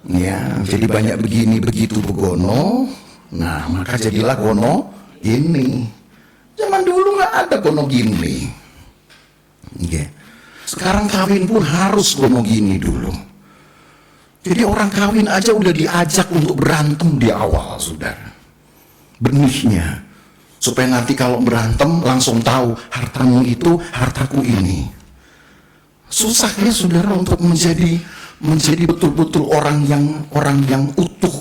Ya, jadi banyak begini begitu begono. Nah, maka jadilah gono ini. Zaman dulu nggak ada gono gini. Yeah. Sekarang kawin pun harus gono gini dulu. Jadi orang kawin aja udah diajak untuk berantem di awal, saudara. Benihnya. Supaya nanti kalau berantem langsung tahu hartamu itu, hartaku ini. Susahnya saudara untuk menjadi betul-betul orang yang utuh,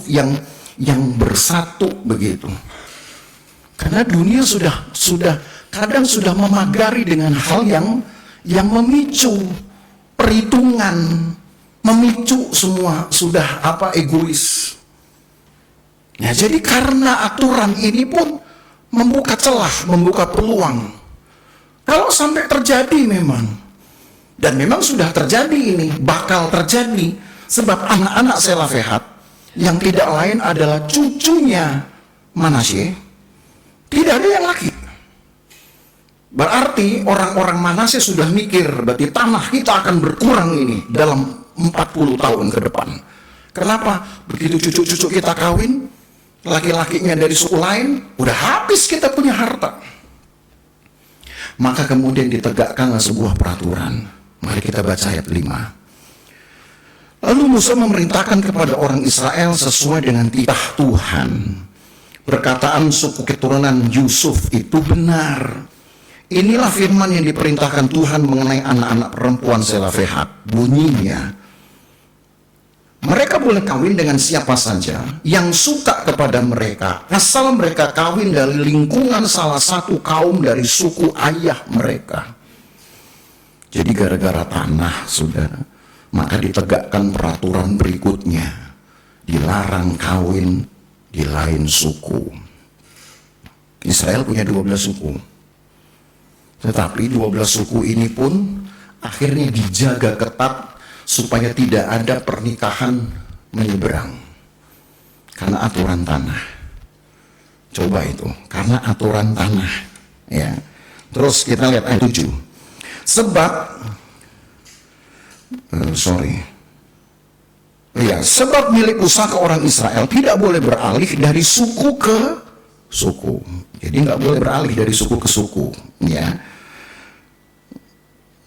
yang bersatu begitu. Karena dunia sudah kadang sudah memagari dengan hal yang memicu perhitungan, memicu semua sudah egois. Ya, jadi karena aturan ini pun membuka celah, membuka peluang. Kalau sampai terjadi memang, dan memang sudah terjadi ini, bakal terjadi, sebab anak-anak Selofehad yang tidak lain adalah cucunya Manasye, tidak ada yang laki. Berarti orang-orang Manasye sudah mikir, berarti tanah kita akan berkurang ini dalam 40 tahun ke depan. Kenapa? Begitu cucu-cucu kita kawin, laki-lakinya dari suku lain, udah habis kita punya harta. Maka kemudian ditegakkanlah sebuah peraturan. Mari kita baca ayat 5. Lalu Musa memerintahkan kepada orang Israel sesuai dengan titah Tuhan. Perkataan suku keturunan Yusuf itu benar. Inilah firman yang diperintahkan Tuhan mengenai anak-anak perempuan Selofehad. Bunyinya, mereka boleh kawin dengan siapa saja yang suka kepada mereka, asal mereka kawin dari lingkungan salah satu kaum dari suku ayah mereka. Jadi gara-gara tanah, saudara, maka ditegakkan peraturan berikutnya. Dilarang kawin di lain suku. Israel punya 12 suku. Tetapi 12 suku ini pun akhirnya dijaga ketat supaya tidak ada pernikahan menyeberang. Karena aturan tanah. Coba itu, karena aturan tanah. Ya. Terus kita lihat ayat 7. Sebab milik pusaka orang Israel tidak boleh beralih dari suku ke suku. Jadi nggak boleh beralih dari suku ke suku. Ya.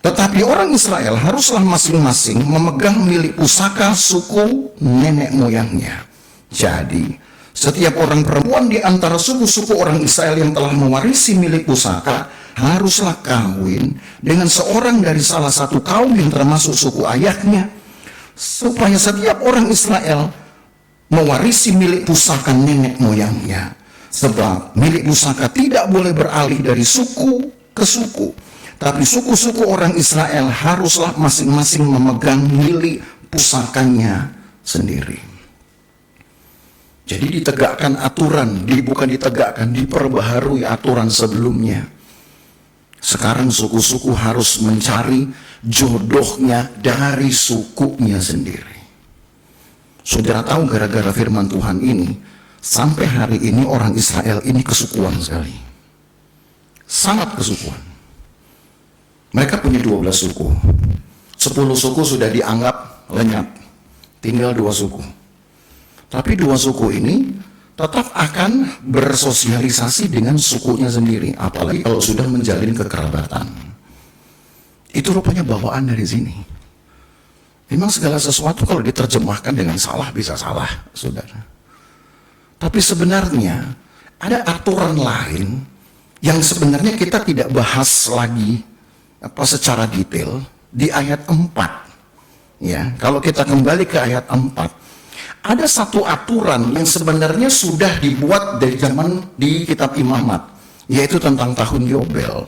Tetapi orang Israel haruslah masing-masing memegang milik pusaka suku nenek moyangnya. Jadi, setiap orang perempuan di antara suku-suku orang Israel yang telah mewarisi milik pusaka haruslah kawin dengan seorang dari salah satu kaum yang termasuk suku ayahnya, supaya setiap orang Israel mewarisi milik pusaka nenek moyangnya. Sebab milik pusaka tidak boleh beralih dari suku ke suku. Tapi suku-suku orang Israel haruslah masing-masing memegang milik pusakanya sendiri. Jadi ditegakkan aturan, bukan ditegakkan, diperbaharui aturan sebelumnya. Sekarang suku-suku harus mencari jodohnya dari sukunya sendiri. Saudara tahu gara-gara firman Tuhan ini, sampai hari ini orang Israel ini kesukuan sekali. Sangat kesukuan. Mereka punya 12 suku. 10 suku sudah dianggap lenyap. Tinggal 2 suku. Tapi 2 suku ini tetap akan bersosialisasi dengan sukunya sendiri. Apalagi kalau sudah menjalin kekerabatan. Itu rupanya bawaan dari sini. Memang segala sesuatu kalau diterjemahkan dengan salah bisa salah, saudara. Tapi sebenarnya ada aturan lain yang sebenarnya kita tidak bahas lagi secara detail di ayat 4. Ya, kalau kita kembali ke ayat 4, ada satu aturan yang sebenarnya sudah dibuat dari zaman di kitab Imamat, yaitu tentang tahun Yobel.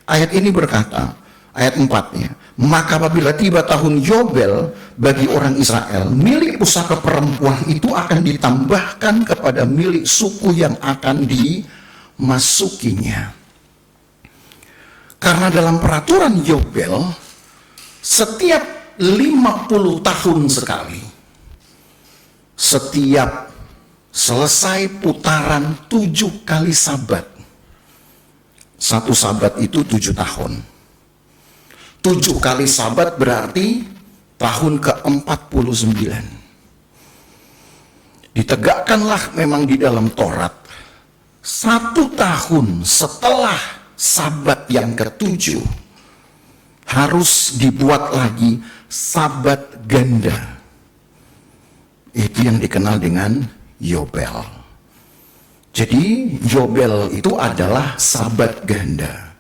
Ayat ini berkata, ayat 4-nya, maka apabila tiba tahun Yobel bagi orang Israel, milik pusaka perempuan itu akan ditambahkan kepada milik suku yang akan dimasukinya. Karena dalam peraturan Yobel, setiap 50 tahun sekali, setiap selesai putaran 7 kali sabat, satu sabat itu 7 tahun. 7 kali sabat berarti tahun ke-49. Ditegakkanlah memang di dalam Taurat, 1 tahun setelah sabat yang ke-7 harus dibuat lagi sabat ganda. Itu yang dikenal dengan Yobel. Jadi Yobel itu adalah sabat ganda,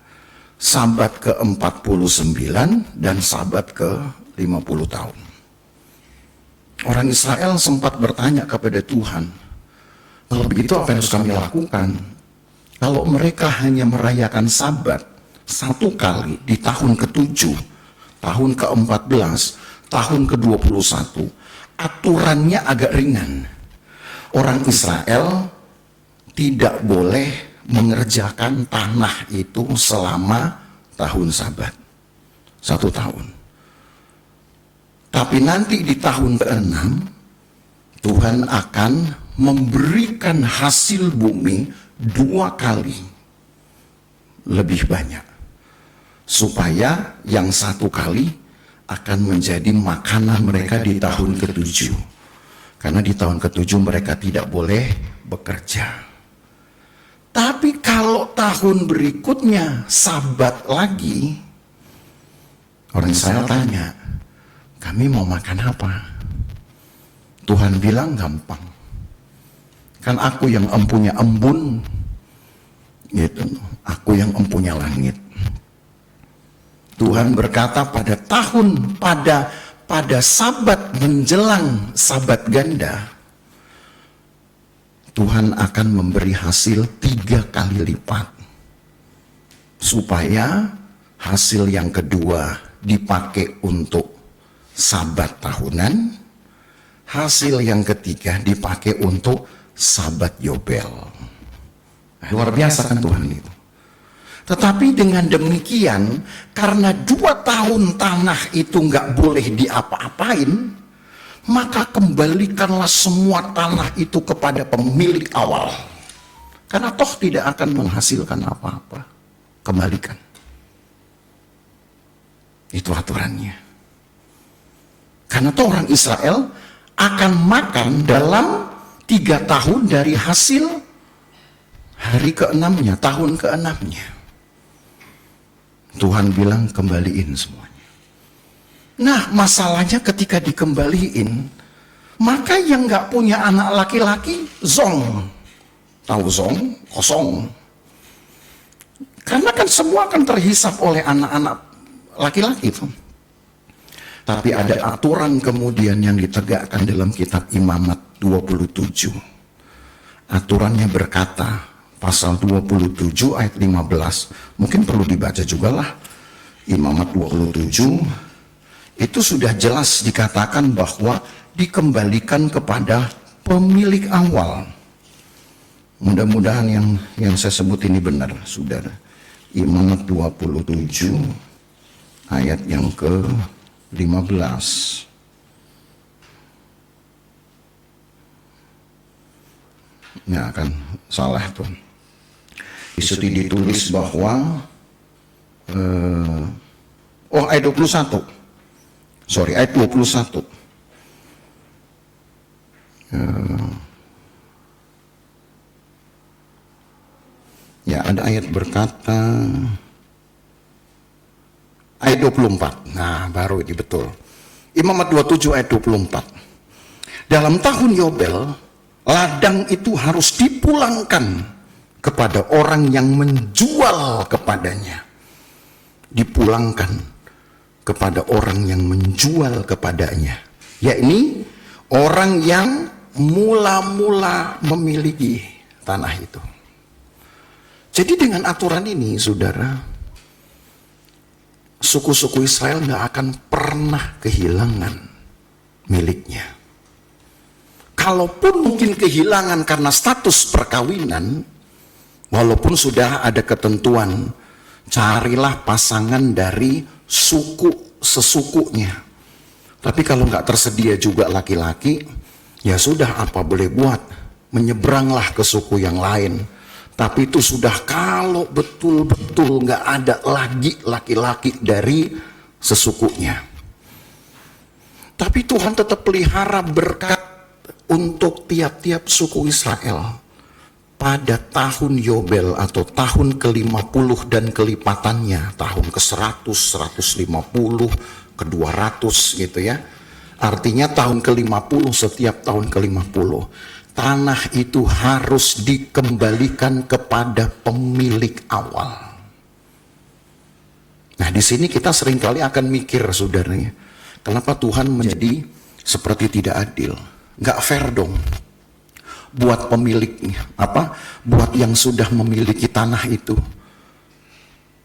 sabat ke-49 dan sabat ke-50 tahun. Orang Israel sempat bertanya kepada Tuhan, kalau begitu apa yang harus kami lakukan? Kalau mereka hanya merayakan sabat 1 kali di tahun ke-7, tahun ke-14, tahun ke-21, aturannya agak ringan. Orang Israel tidak boleh mengerjakan tanah itu selama tahun sabat, 1 tahun. Tapi nanti di tahun ke-6, Tuhan akan memberikan hasil bumi 2 kali lebih banyak, supaya yang 1 kali akan menjadi makanan mereka di tahun ke-7. Karena di tahun ke-7 mereka tidak boleh bekerja. Tapi kalau tahun berikutnya sabat lagi, orang Israel tanya, kami mau makan apa? Tuhan bilang gampang. Kan aku yang empunya embun, gitu. Aku yang empunya langit. Tuhan berkata pada sabat menjelang sabat ganda, Tuhan akan memberi hasil 3 kali lipat, supaya hasil yang kedua dipakai untuk sabat tahunan, hasil yang ketiga dipakai untuk sabat Yobel. Luar biasa kan Tuhan itu. Tetapi dengan demikian, karena 2 tahun tanah itu nggak boleh diapa-apain, maka kembalikanlah semua tanah itu kepada pemilik awal. Karena toh tidak akan menghasilkan apa-apa. Kembalikan. Itu aturannya. Karena toh orang Israel akan makan dalam 3 tahun dari hasil hari ke-6-nya, tahun ke-6-nya. Tuhan bilang kembaliin semuanya. Nah, masalahnya ketika dikembaliin, maka yang nggak punya anak laki-laki zong. Tahu zong? Kosong. Karena kan semua akan terhisap oleh anak-anak laki-laki itu. Tapi ada aturan kemudian yang ditegakkan dalam kitab Imamat 27. Aturannya berkata, pasal 27 ayat 15, mungkin perlu dibaca juga lah. Imamat 27 itu sudah jelas dikatakan bahwa dikembalikan kepada pemilik awal. Mudah-mudahan yang saya sebut ini benar, saudara. Imamat 27 ayat yang ke-15. Ya kan salah tuh. Di situ ditulis bahwa ayat 21. Sorry, ayat 21. Ya, ada ayat berkata ayat 24. Nah, baru ini betul. Imamat 27 ayat 24. Dalam tahun Yobel, ladang itu harus dipulangkan kepada orang yang menjual kepadanya. Dipulangkan kepada orang yang menjual kepadanya, yakni orang yang mula-mula memiliki tanah itu. Jadi dengan aturan ini, saudara, suku-suku Israel nggak akan pernah kehilangan miliknya. Kalaupun mungkin kehilangan karena status perkawinan, walaupun sudah ada ketentuan carilah pasangan dari suku sesukunya. Tapi kalau nggak tersedia juga laki-laki, ya sudah, apa boleh buat, menyeberanglah ke suku yang lain. Tapi itu sudah kalau betul-betul nggak ada lagi laki-laki dari sesukunya. Tapi Tuhan tetap pelihara berkat untuk tiap-tiap suku Israel. Pada tahun Yobel atau tahun ke-50 dan kelipatannya, tahun ke-100, 150, ke-200 gitu ya. Artinya tahun ke-50, setiap tahun ke-50, tanah itu harus dikembalikan kepada pemilik awal. Nah, di sini kita seringkali akan mikir, saudaranya, kenapa Tuhan menjadi seperti tidak adil? Nggak fair dong buat pemiliknya, buat yang sudah memiliki tanah itu.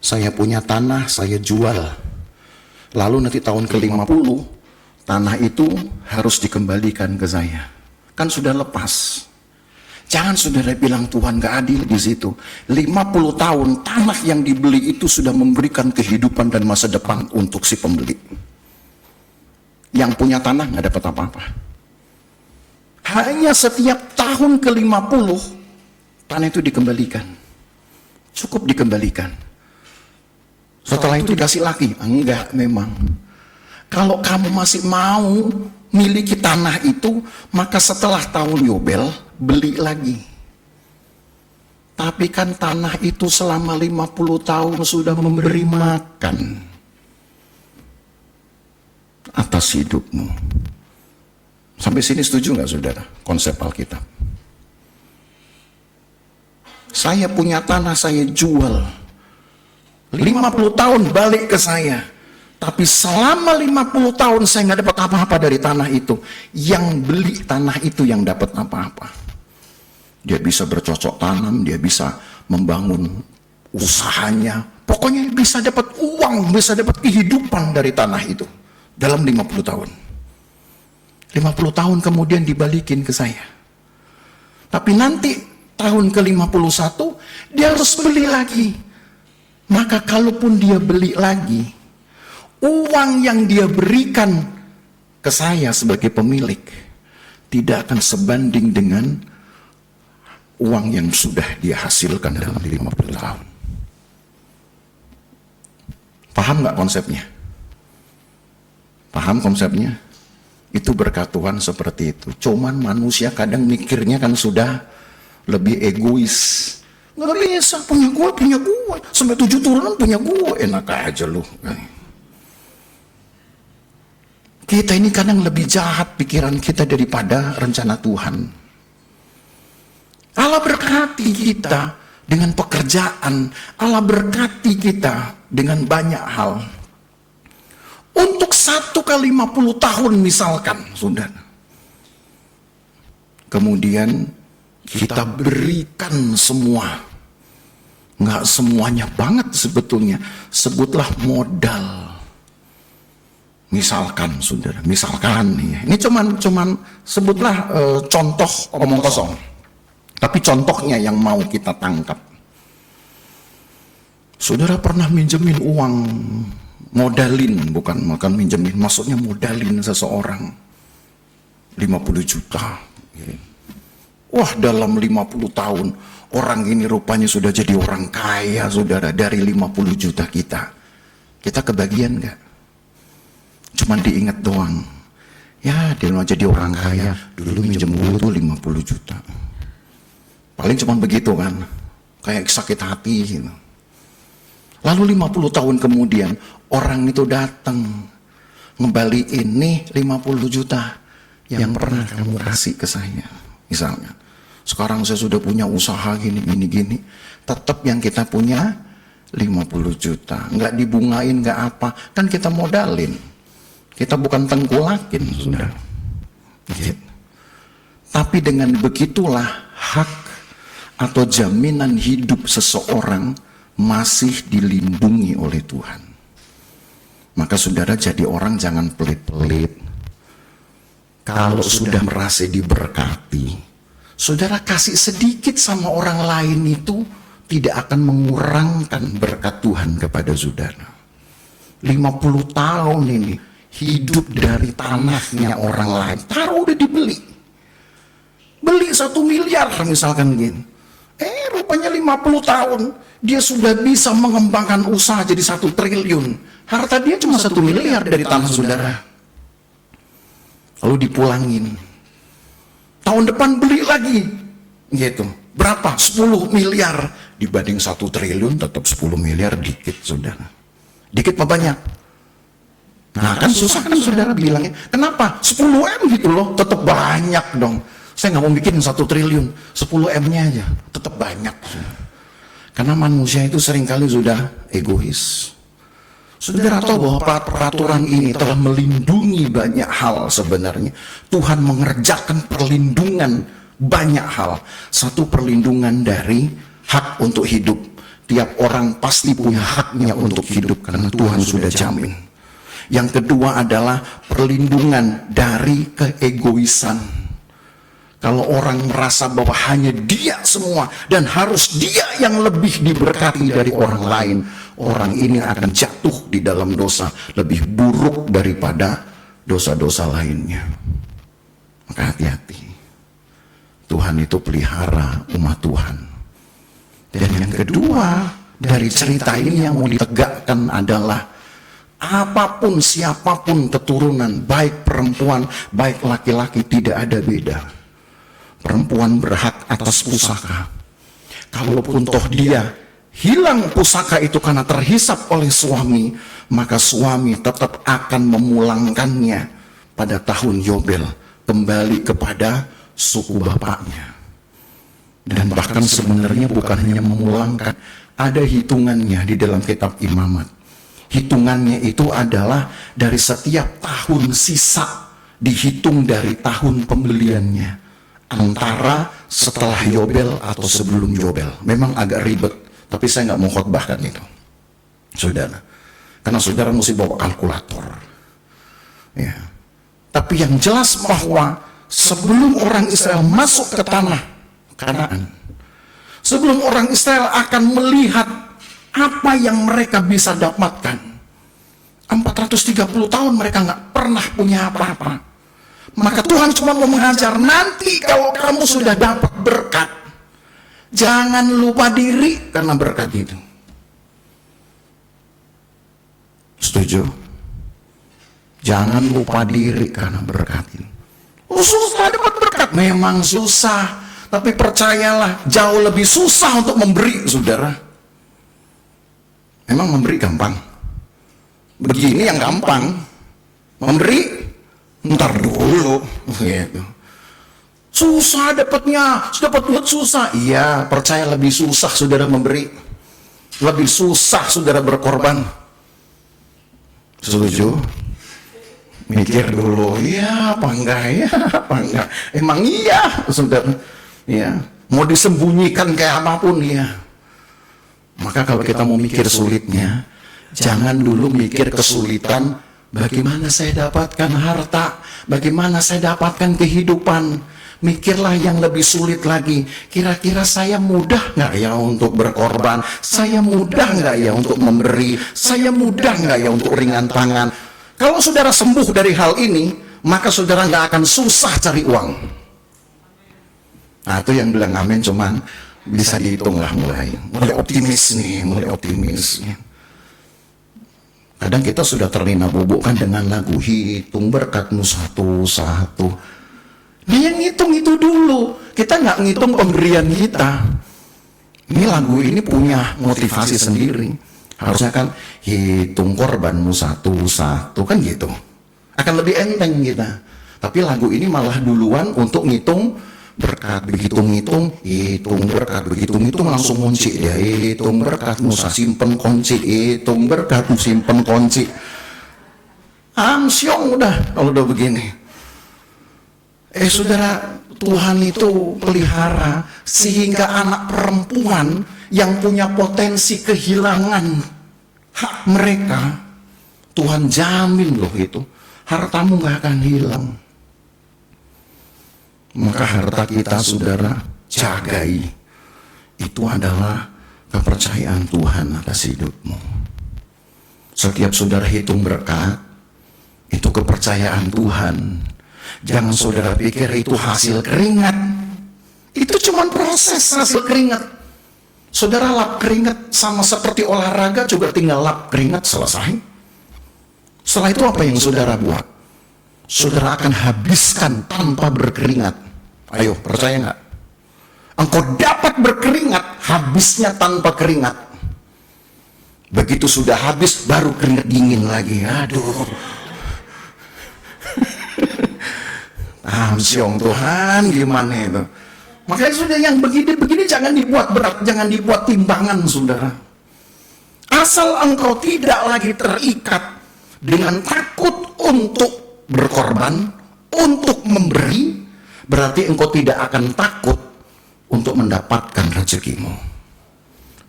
Saya punya tanah, saya jual. Lalu nanti tahun ke-50, tanah itu harus dikembalikan ke saya. Kan sudah lepas. Jangan saudara bilang Tuhan gak adil di situ. 50 tahun tanah yang dibeli itu sudah memberikan kehidupan dan masa depan untuk si pembeli. Yang punya tanah gak dapat apa-apa. Hanya setiap tahun ke-50 tanah itu dikembalikan. Cukup dikembalikan. Setelah itu dikasih lagi? Enggak, memang. Kalau kamu masih mau miliki tanah itu, maka setelah tahun Yobel beli lagi. Tapi kan tanah itu selama 50 tahun sudah memberi makan atas hidupmu. Sampai sini setuju nggak saudara konsep Alkitab? Saya punya tanah, saya jual. 50 tahun balik ke saya. Tapi selama 50 tahun saya nggak dapat apa-apa dari tanah itu. Yang beli tanah itu yang dapat apa-apa. Dia bisa bercocok tanam, dia bisa membangun usahanya. Pokoknya bisa dapat uang, bisa dapat kehidupan dari tanah itu. Dalam 50 tahun. 50 tahun kemudian dibalikin ke saya. Tapi nanti tahun ke-51 dia harus beli lagi. Maka kalaupun dia beli lagi, uang yang dia berikan ke saya sebagai pemilik tidak akan sebanding dengan uang yang sudah dia hasilkan dalam 50 tahun. Paham nggak konsepnya? Paham konsepnya? Itu berkat Tuhan seperti itu. Cuman manusia kadang mikirnya kan sudah lebih egois. Nggak bisa, punya gue. Sampai 7 turunan punya gue. Enak aja lu. Kita ini kadang lebih jahat pikiran kita daripada rencana Tuhan. Allah berkati kita dengan pekerjaan. Allah berkati kita dengan banyak hal. Untuk 1 kali 50 tahun misalkan, saudara. Kemudian kita berikan semua. Nggak semuanya banget sebetulnya. Sebutlah modal. Misalkan, saudara. Misalkan. Ini cuman sebutlah contoh omong kosong. Tapi contohnya yang mau kita tangkap. Saudara pernah minjemin uang, modalin, bukan minjemin, maksudnya modalin seseorang 50 juta. Wah, dalam 50 tahun orang ini rupanya sudah jadi orang kaya, saudara, dari 50 juta kita. Kita kebagian nggak? Cuman diingat doang. Ya, dia mau jadi orang kaya, dulu minjem gue tuh 50 juta. Paling cuman begitu kan. Kayak sakit hati gitu. Lalu 50 tahun kemudian orang itu datang ngembaliin nih 50 juta yang pernah kamu kasih ke saya. Misalnya, sekarang saya sudah punya usaha gini. Tetap yang kita punya 50 juta. Nggak dibungain, nggak apa. Kan kita modalin. Kita bukan tengkulakin, sudah. Gitu. Tapi dengan begitulah hak atau jaminan hidup seseorang masih dilindungi oleh Tuhan. Maka saudara jadi orang jangan pelit-pelit. Kalau sudah merasa diberkati, saudara kasih sedikit sama orang lain itu tidak akan mengurangkan berkat Tuhan kepada saudara. 50 tahun ini hidup dari tanahnya orang lain. Taruh udah dibeli. Beli 1 miliar misalkan gini. Rupanya 50 tahun dia sudah bisa mengembangkan usaha jadi 1 triliun. Harta dia cuma 1 miliar dari tanah saudara. Lalu dipulangin. Tahun depan beli lagi. Gitu. Berapa? 10 miliar. Dibanding 1 triliun tetap 10 miliar dikit saudara. Dikit apa banyak? Nah kan susah kan saudara bilangnya. Kenapa? 10M gitu loh. Tetap banyak dong. Saya nggak mau bikin 1 triliun. 10M-nya aja. Tetap banyak. Karena manusia itu seringkali sudah egois. Saudara tahu bahwa peraturan ini telah melindungi banyak hal sebenarnya. Tuhan mengerjakan perlindungan banyak hal. Satu, perlindungan dari hak untuk hidup. Tiap orang pasti punya haknya untuk hidup karena Tuhan sudah jamin. Yang kedua adalah perlindungan dari keegoisan. Kalau orang merasa bahwa hanya dia semua dan harus dia yang lebih diberkati dari orang lain, orang ini akan jatuh di dalam dosa lebih buruk daripada dosa-dosa lainnya. Maka hati-hati. Tuhan itu pelihara umat Tuhan. Dan yang kedua dari cerita ini yang mau ditegakkan adalah apapun siapapun keturunan, baik perempuan, baik laki-laki, tidak ada beda. Perempuan berhak atas pusaka. Kalaupun toh dia hilang pusaka itu karena terhisap oleh suami, maka suami tetap akan memulangkannya pada tahun Yobel kembali kepada suku bapaknya. Dan bahkan sebenarnya bukan hanya memulangkan, ada hitungannya di dalam kitab Imamat. Hitungannya itu adalah dari setiap tahun sisa dihitung dari tahun pembeliannya. Antara setelah Yobel atau sebelum Yobel. Memang agak ribet, tapi saya nggak mau khotbahkan itu, saudara. Karena saudara mesti bawa kalkulator. Ya. Tapi yang jelas bahwa sebelum orang Israel masuk ke tanah Kanaan, sebelum orang Israel akan melihat apa yang mereka bisa dapatkan, 430 tahun mereka nggak pernah punya apa-apa. Maka Tuhan cuma mau mengajar, nanti kalau kamu sudah dapat berkat, jangan lupa diri karena berkat itu. Setuju? Jangan lupa diri karena berkat itu. Susah dapat berkat, memang susah. Tapi percayalah, jauh lebih susah untuk memberi, saudara. Memang memberi gampang. Begini yang gampang. Memberi ntar dulu, gitu. Susah dapatnya, dapat buat susah. Iya, percaya lebih susah saudara memberi, lebih susah saudara berkorban. Setuju? Mikir dulu, iya apa enggak, ya apa enggak. Emang iya, saudara. Ya, mau disembunyikan kayak apapun ya. Maka kalau kita mau mikir sulitnya, jangan dulu mikir kesulitan. Bagaimana saya dapatkan harta? Bagaimana saya dapatkan kehidupan? Mikirlah yang lebih sulit lagi. Kira-kira saya mudah nggak ya untuk berkorban? Saya mudah nggak ya untuk memberi? Saya mudah nggak ya untuk ringan tangan? Kalau saudara sembuh dari hal ini, maka saudara nggak akan susah cari uang. Nah itu yang bilang amin, cuman bisa dihitung lah mulai optimis nih, mulai optimis. Kadang kita sudah terlena bubukkan dengan lagu hitung berkatmu satu-satu. Nah yang ngitung itu dulu. Kita nggak ngitung pemberian kita. Ini lagu ini punya motivasi sendiri. Harusnya kan hitung korbanmu satu-satu kan gitu. Akan lebih enteng kita. Tapi lagu ini malah duluan untuk ngitung berkat. Begitu ngitung, hitung berkat. Begitu ngitung langsung kunci dia. Hitung berkat, Musa simpen kunci. Hitung berkat, simpen kunci. Amsyong udah kalau udah begini. Saudara, Tuhan itu pelihara sehingga anak perempuan yang punya potensi kehilangan hak mereka, Tuhan jamin loh itu. Hartamu gak akan hilang. Maka harta kita, saudara, jagai. Itu adalah kepercayaan Tuhan atas hidupmu. Setiap saudara hitung berkat, itu kepercayaan Tuhan. Jangan saudara pikir itu hasil keringat. Itu cuma proses hasil keringat. Saudara lap keringat sama seperti olahraga, juga tinggal lap keringat, selesai. Setelah itu apa yang saudara buat? Saudara akan habiskan tanpa berkeringat. Ayo, percaya nggak? Engkau dapat berkeringat, habisnya tanpa keringat. Begitu sudah habis, baru keringat dingin lagi. Aduh. Siong Tuhan, gimana itu? Makanya sudah yang begini-begini jangan dibuat berat, jangan dibuat timbangan, saudara. Asal engkau tidak lagi terikat dengan takut untuk berkorban, untuk memberi, berarti engkau tidak akan takut untuk mendapatkan rezekimu.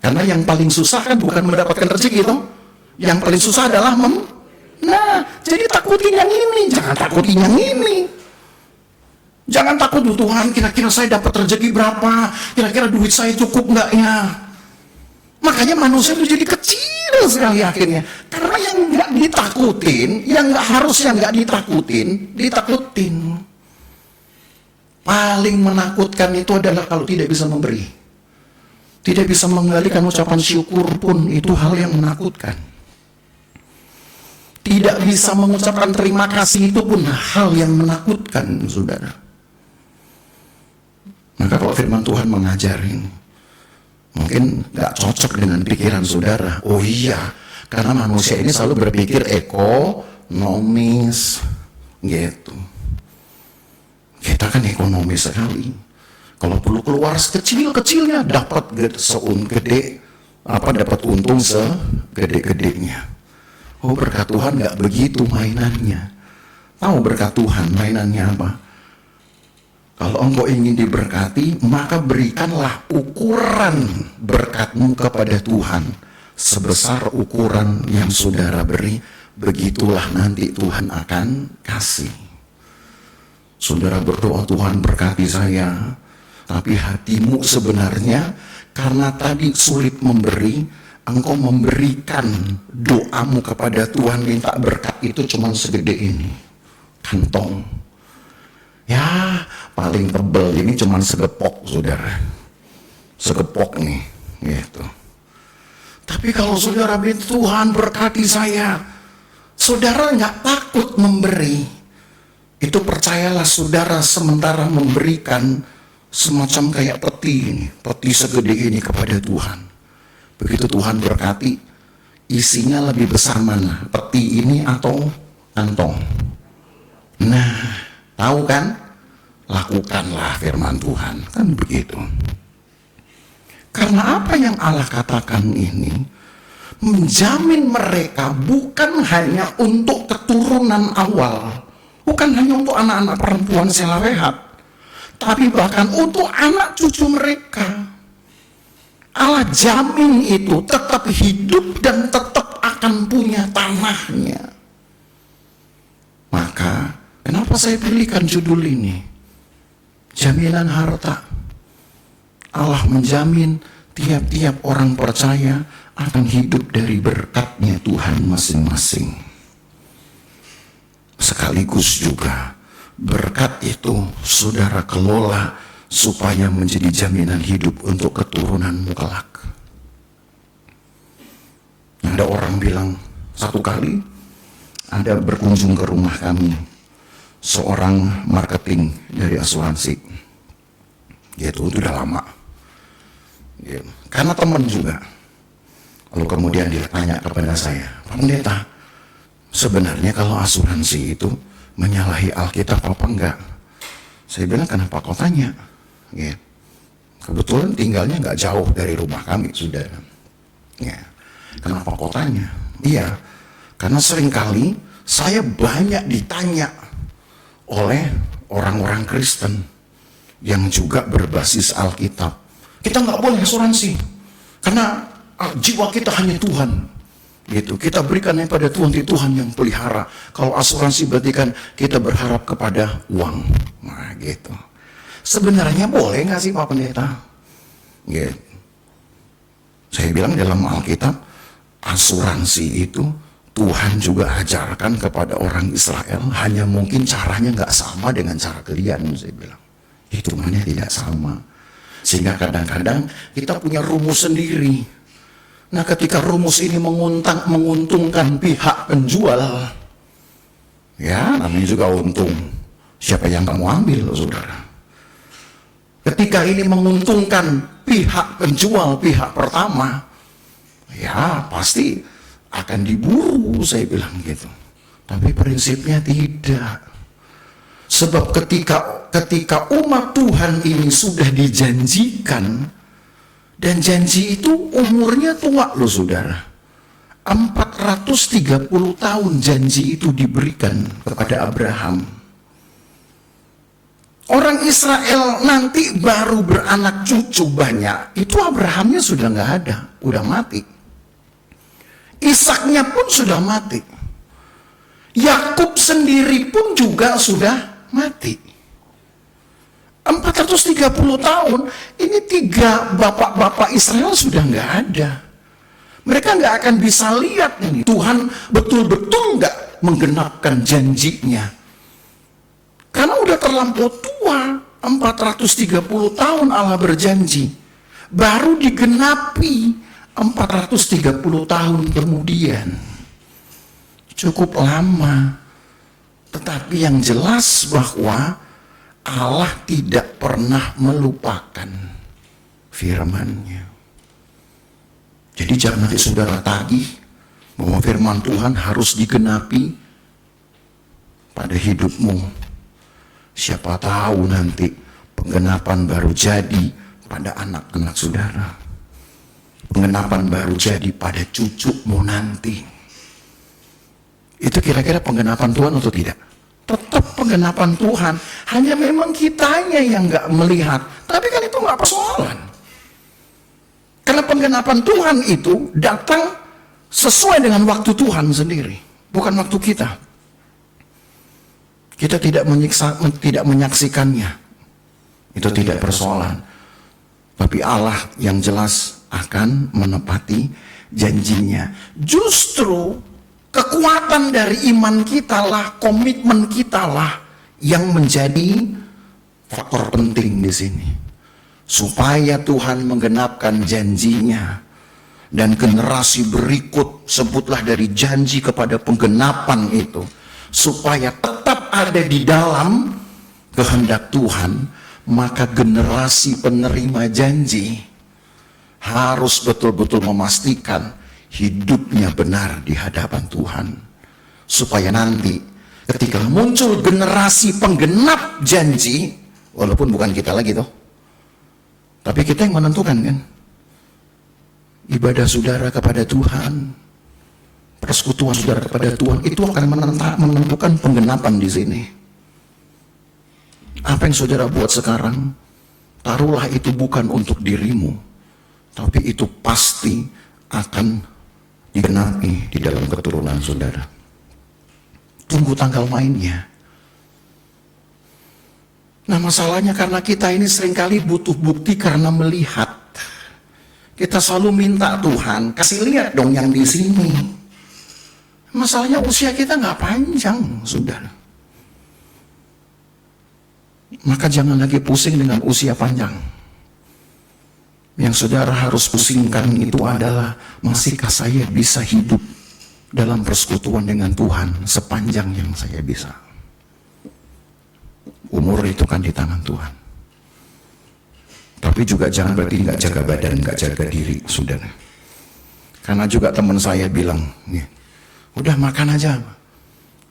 Karena yang paling susah kan bukan mendapatkan rezeki itu. Yang paling susah adalah jadi takutin yang ini, jangan takutin yang ini. Jangan takut, Tuhan, kira-kira saya dapat rezeki berapa? Kira-kira duit saya cukup nggak ya? Makanya manusia itu jadi kecil sekali akhirnya. Karena yang nggak ditakutin, yang nggak harusnya nggak ditakutin. Paling menakutkan itu adalah kalau tidak bisa memberi. Tidak bisa menggalikan ucapan syukur pun itu hal yang menakutkan. Tidak bisa mengucapkan terima kasih itu pun hal yang menakutkan, saudara. Maka kalau firman Tuhan mengajarin, mungkin nggak cocok dengan pikiran saudara. Oh iya, karena manusia ini selalu berpikir ekonomis, gitu. Kita kan ekonomis sekali. Kalau perlu keluar sekecil-kecilnya dapat dapat untung segede-gedenya. Oh, berkat Tuhan nggak begitu mainannya. Tahu berkat Tuhan mainannya apa? Kalau engkau ingin diberkati, maka berikanlah ukuran berkatmu kepada Tuhan sebesar ukuran yang saudara beri. Begitulah nanti Tuhan akan kasih. Saudara berdoa, Tuhan berkati saya, tapi hatimu sebenarnya karena tadi sulit memberi, engkau memberikan doamu kepada Tuhan minta berkat itu cuma segede ini, kantong. Ya, paling tebel ini cuma segepok, saudara. Segepok nih, gitu. Tapi kalau saudara bilang, Tuhan berkati saya, saudara nggak takut memberi. Itu percayalah saudara sementara memberikan semacam kayak peti ini, peti segede ini kepada Tuhan. Begitu Tuhan berkati, isinya lebih besar mana? Peti ini atau kantong? Nah, tahu kan? Lakukanlah firman Tuhan, kan begitu. Karena apa yang Allah katakan ini menjamin mereka bukan hanya untuk keturunan awal, bukan hanya untuk anak-anak perempuan Selawehat, tapi bahkan untuk anak cucu mereka. Allah jamin itu tetap hidup dan tetap akan punya tanahnya. Maka kenapa saya pilihkan judul ini? Jaminan harta. Allah menjamin tiap-tiap orang percaya akan hidup dari berkatnya Tuhan masing-masing. Sekaligus juga berkat itu saudara kelola supaya menjadi jaminan hidup untuk keturunanmu kelak. Ada orang bilang, satu kali ada berkunjung ke rumah kami seorang marketing dari asuransi, gitu, itu udah lama, gitu. Karena teman juga. Lalu kemudian dia tanya kepada saya, Pak Pendeta, sebenarnya kalau asuransi itu menyalahi Alkitab apa enggak? Saya bilang, kenapa kau tanya? Gitu. Kebetulan tinggalnya nggak jauh dari rumah kami, saudara. Ya. Kenapa kau tanya? Iya, karena seringkali saya banyak ditanya oleh orang-orang Kristen yang juga berbasis Alkitab. Kita nggak boleh asuransi karena jiwa kita hanya Tuhan, gitu. Kita berikan yang pada Tuhan, di Tuhan yang pelihara. Kalau asuransi berarti kan kita berharap kepada uang, nah gitu. Sebenarnya boleh nggak sih Pak Pendeta? Gitu. Saya bilang dalam Alkitab, asuransi itu Tuhan juga ajarkan kepada orang Israel, hanya mungkin caranya nggak sama dengan cara kalian, saya bilang. Hitungannya tidak sama. Sehingga kadang-kadang kita punya rumus sendiri. Nah, ketika rumus ini menguntungkan pihak penjual, ya namanya juga untung. Siapa yang kamu ambil, saudara? Ketika ini menguntungkan pihak penjual, pihak pertama, ya pasti akan diburu, saya bilang gitu. Tapi prinsipnya tidak. Sebab ketika umat Tuhan ini sudah dijanjikan, dan janji itu umurnya tua loh saudara. 430 tahun janji itu diberikan kepada Abraham. Orang Israel nanti baru beranak cucu banyak. Itu Abrahamnya sudah nggak ada, udah mati. Ishaknya pun sudah mati. Yakub sendiri pun juga sudah mati. 430 tahun, ini 3 bapak-bapak Israel sudah nggak ada. Mereka nggak akan bisa lihat ini. Tuhan betul-betul nggak menggenapkan janjinya. Karena udah terlampau tua, 430 tahun Allah berjanji. Baru digenapi 430 tahun kemudian. Cukup lama. Tetapi yang jelas bahwa Allah tidak pernah melupakan firman-Nya. Jadi jangan nanti saudara tagih bahwa firman Tuhan harus digenapi pada hidupmu. Siapa tahu nanti penggenapan baru jadi pada anak-anak saudara. Penggenapan baru jadi pada cucumu nanti. Itu kira-kira penggenapan Tuhan atau tidak? Tetap penggenapan Tuhan. Hanya memang kitanya yang nggak melihat. Tapi kan itu nggak persoalan. Karena penggenapan Tuhan itu datang sesuai dengan waktu Tuhan sendiri. Bukan waktu kita. Kita tidak menyaksikannya. Itu tidak persoalan. Tapi Allah yang jelas akan menepati janjinya. Justru kekuatan dari iman kita lah, komitmen kita lah yang menjadi faktor penting di sini. Supaya Tuhan menggenapkan janjinya. Dan generasi berikut, sebutlah dari janji kepada penggenapan itu. Supaya tetap ada di dalam kehendak Tuhan, maka generasi penerima janji harus betul-betul memastikan hidupnya benar di hadapan Tuhan. Supaya nanti ketika muncul generasi penggenap janji, walaupun bukan kita lagi toh, tapi kita yang menentukan kan. Ibadah saudara kepada Tuhan, persekutuan saudara kepada Tuhan, itu akan menentukan penggenapan di sini. Apa yang saudara buat sekarang, taruhlah itu bukan untuk dirimu, tapi itu pasti akan digenapi di dalam keturunan saudara. Tunggu tanggal mainnya. Nah, masalahnya karena kita ini seringkali butuh bukti karena melihat. Kita selalu minta Tuhan, kasih lihat dong yang di sini. Masalahnya usia kita nggak panjang, saudara. Maka jangan lagi pusing dengan usia panjang. Yang saudara harus pusingkan itu adalah, masihkah saya bisa hidup dalam persekutuan dengan Tuhan sepanjang yang saya bisa. Umur itu kan di tangan Tuhan. Tapi juga jangan berarti nggak jaga badan, nggak jaga diri, saudara. Karena juga teman saya bilang, udah makan aja.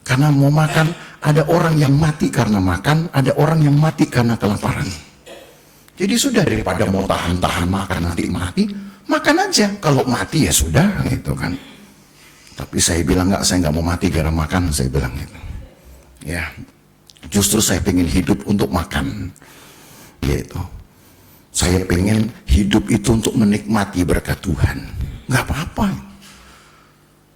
Karena mau makan, ada orang yang mati karena makan, ada orang yang mati karena kelaparan. Jadi sudah, daripada mau tahan-tahan makan nanti mati, makan aja. Kalau mati ya sudah, gitu kan. Tapi saya bilang nggak, saya nggak mau mati karena makan, saya bilang gitu. Ya, justru saya pengen hidup untuk makan, gitu. Saya pengen hidup itu untuk menikmati berkat Tuhan. Nggak apa-apa.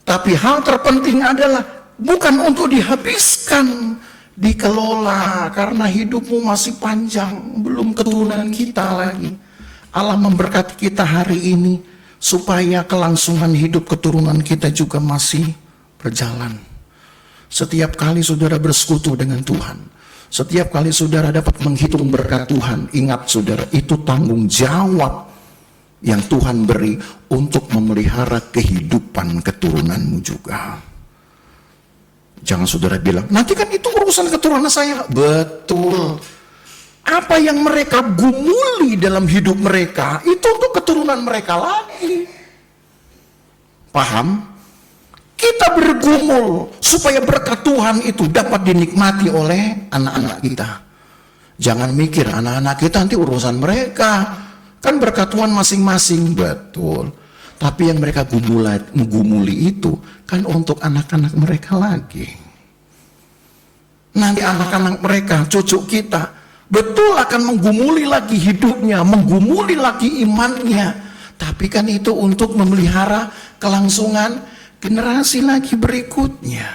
Tapi hal terpenting adalah bukan untuk dihabiskan, dikelola, karena hidupmu masih panjang, belum keturunan kita lagi. Allah memberkati kita hari ini, supaya kelangsungan hidup keturunan kita juga masih berjalan. Setiap kali saudara bersekutu dengan Tuhan, setiap kali saudara dapat menghitung berkat Tuhan, ingat saudara, itu tanggung jawab yang Tuhan beri untuk memelihara kehidupan keturunanmu juga. Jangan saudara bilang, nanti kan itu urusan keturunan saya. Betul. Apa yang mereka gumuli dalam hidup mereka, itu untuk keturunan mereka lagi. Paham? Kita bergumul supaya berkat Tuhan itu dapat dinikmati oleh anak-anak kita. Jangan mikir anak-anak kita nanti urusan mereka. Kan berkat Tuhan masing-masing. Betul. Tapi yang mereka gumuli itu kan untuk anak-anak mereka lagi. Nanti anak-anak mereka, cucu kita, betul akan menggumuli lagi hidupnya, menggumuli lagi imannya. Tapi kan itu untuk memelihara kelangsungan generasi lagi berikutnya.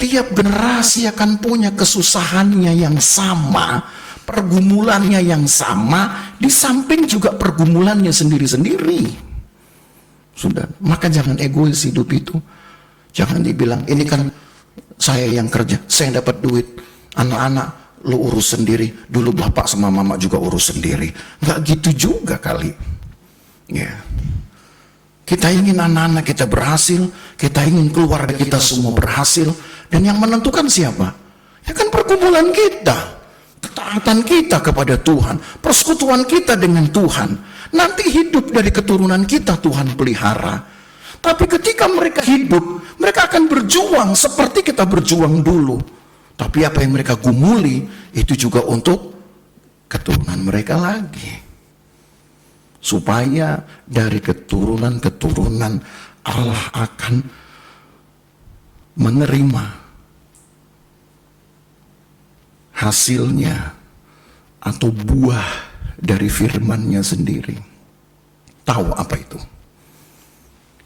Tiap generasi akan punya kesusahannya yang sama, pergumulannya yang sama, di samping juga pergumulannya sendiri-sendiri. Sudah, maka jangan egois hidup itu. Jangan dibilang, ini kan saya yang kerja, saya dapat duit, anak-anak lu urus sendiri, dulu bapak sama mama juga urus sendiri. Nggak gitu juga kali. Ya. Kita ingin anak-anak kita berhasil, kita ingin keluarga kita semua berhasil, dan yang menentukan siapa? Ya kan pergumulan kita, ketaatan kita kepada Tuhan, persekutuan kita dengan Tuhan. Nanti hidup dari keturunan kita Tuhan pelihara. Tapi ketika mereka hidup, mereka akan berjuang seperti kita berjuang dulu. Tapi apa yang mereka gumuli, itu juga untuk keturunan mereka lagi. Supaya dari keturunan-keturunan Allah akan menerima hasilnya atau buah dari firman-Nya sendiri. Tahu apa itu?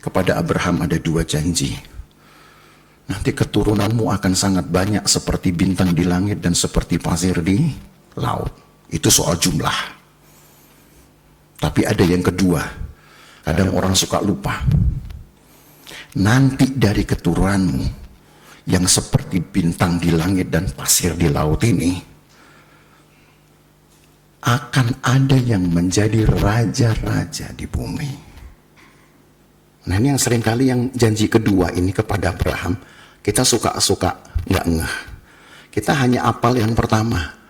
Kepada Abraham ada 2 janji. Nanti keturunanmu akan sangat banyak seperti bintang di langit dan seperti pasir di laut. Itu soal jumlah. Tapi ada yang kedua, kadang orang suka lupa. Nanti dari keturunanmu yang seperti bintang di langit dan pasir di laut ini, akan ada yang menjadi raja-raja di bumi. Nah ini yang seringkali yang janji kedua ini kepada Abraham, kita suka-suka nggak ngeh. Kita hanya apal yang pertama.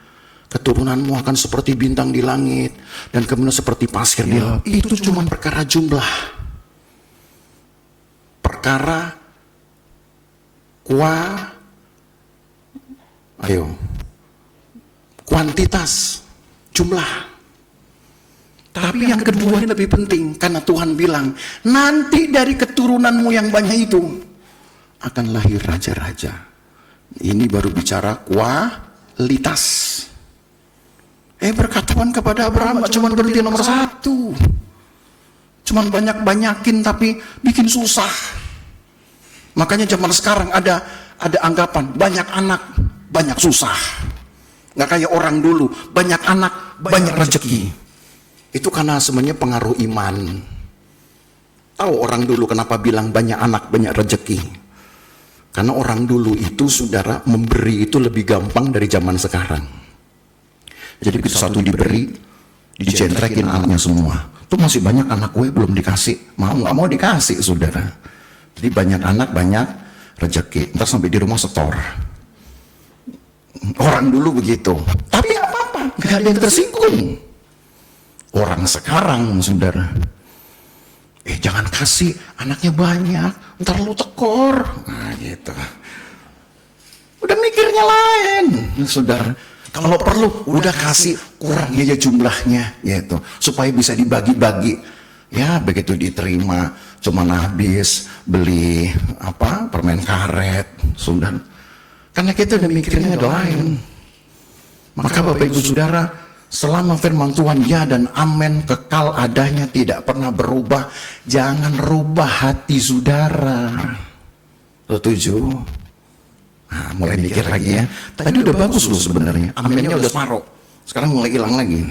Keturunanmu akan seperti bintang di langit dan kemudian seperti pasir di laut. Itu cuma perkara jumlah, perkara kuantitas, jumlah. Tapi yang kedua ini lebih penting, karena Tuhan bilang nanti dari keturunanmu yang banyak itu akan lahir raja-raja. Ini baru bicara kualitas. Berkat Tuhan kepada Abraham cuma berhenti nomor 1. Cuman banyak-banyakin tapi bikin susah. Makanya zaman sekarang ada anggapan banyak anak, banyak susah. Nggak kayak orang dulu, banyak anak, banyak rezeki. Itu karena sebenarnya pengaruh iman. Tahu orang dulu kenapa bilang banyak anak, banyak rezeki? Karena orang dulu itu, saudara, memberi itu lebih gampang dari zaman sekarang. Jadi begitu satu diberi, dijentrekin anaknya semua. Tuh masih banyak anak gue belum dikasih, nggak mau dikasih, saudara. Jadi banyak anak, banyak rezeki. Ntar sampai di rumah setor. Orang dulu begitu. Tapi apa-apa, nggak ada yang tersinggung. Orang sekarang, saudara, jangan kasih, anaknya banyak, ntar lu tekor. Nah gitu. Udah mikirnya lain, saudara. Kalau perlu, udah kasih, kurang aja jumlahnya, gitu. Supaya bisa dibagi-bagi. Ya, begitu diterima, cuma habis beli permen karet, sudah. Karena kita udah mikirnya ada lain. Maka Bapak Ibu Saudara, selama firman Tuhan ya dan amin kekal adanya, tidak pernah berubah, jangan rubah hati saudara. Setuju? Nah, mulai mikir lagi ya. Tadi udah bagus loh sebenarnya. Aminnya udah separuh. Sekarang mulai hilang lagi.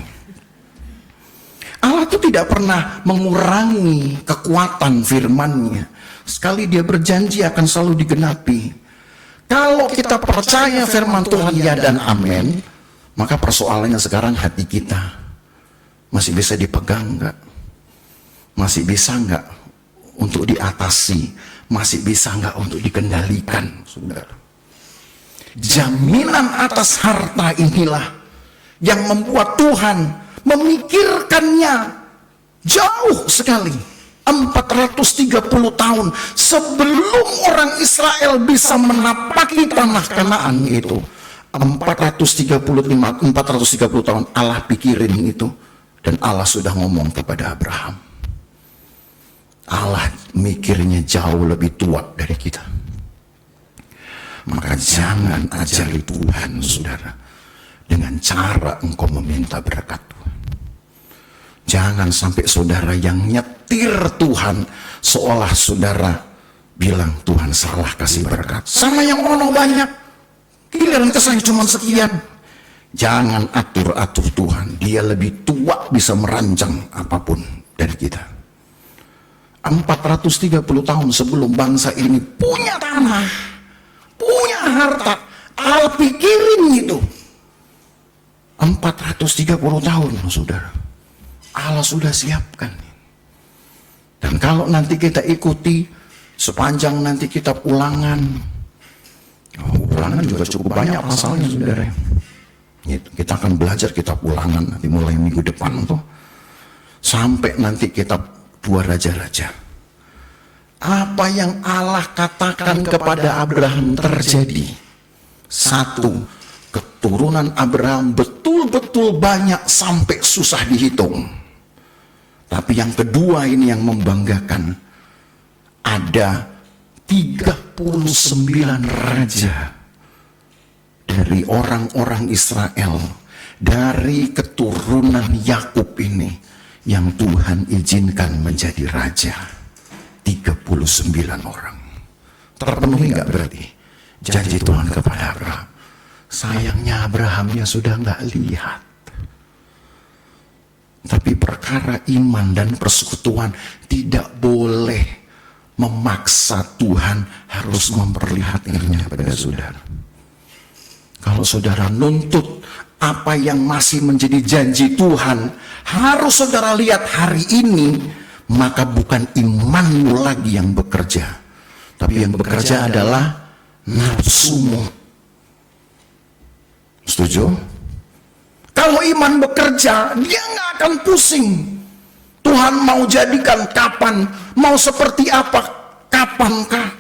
Allah Allah itu tidak pernah mengurangi kekuatan firman-Nya. Sekali Dia berjanji akan selalu digenapi. Kalau kita percaya firman Tuhan ya dan amin, maka persoalannya sekarang hati kita masih bisa dipegang enggak? Masih bisa enggak untuk diatasi? Masih bisa enggak untuk dikendalikan, saudara? Jaminan atas harta inilah yang membuat Tuhan memikirkannya jauh sekali. 430 tahun sebelum orang Israel bisa menapaki tanah Kanaan itu. 430 tahun Allah pikirin itu. Dan Allah sudah ngomong kepada Abraham. Allah mikirnya jauh lebih tua dari kita. Maka jangan ajari Tuhan, saudara, dengan cara engkau meminta berkat Tuhan. Jangan sampai saudara yang nyetir Tuhan seolah saudara bilang Tuhan salah kasih berkat. Sama yang ono banyak, giliran kesannya cuma sekian. Jangan atur-atur Tuhan. Dia lebih tua bisa merancang apapun dari kita. 430 tahun sebelum bangsa ini punya tanah, punya harta, Allah pikirin itu. 430 tahun, saudara. Allah sudah siapkan. Dan kalau nanti kita ikuti sepanjang nanti kita ulangan juga cukup banyak pasalnya, saudara. Kita akan belajar kitab ulangan nanti mulai minggu depan tuh, sampai nanti kitab 2 Raja-Raja. Apa yang Allah katakan kepada Abraham terjadi. 1, keturunan Abraham betul-betul banyak sampai susah dihitung. Tapi yang kedua ini yang membanggakan. Ada 39 raja dari orang-orang Israel, dari keturunan Yakub ini yang Tuhan izinkan menjadi raja. 39 orang. Terpenuhi nggak berarti janji Tuhan kepada Abraham? Sayangnya Abrahamnya sudah nggak lihat. Tapi perkara iman dan persekutuan tidak boleh memaksa Tuhan harus memperlihatkannya pada saudara. Kalau saudara nuntut apa yang masih menjadi janji Tuhan harus saudara lihat hari ini, maka bukan imanmu lagi yang bekerja, tapi yang bekerja adalah nafsumu. Setuju? Kalau iman bekerja, dia nggak akan pusing. Tuhan mau jadikan kapan, mau seperti apa, kapankah?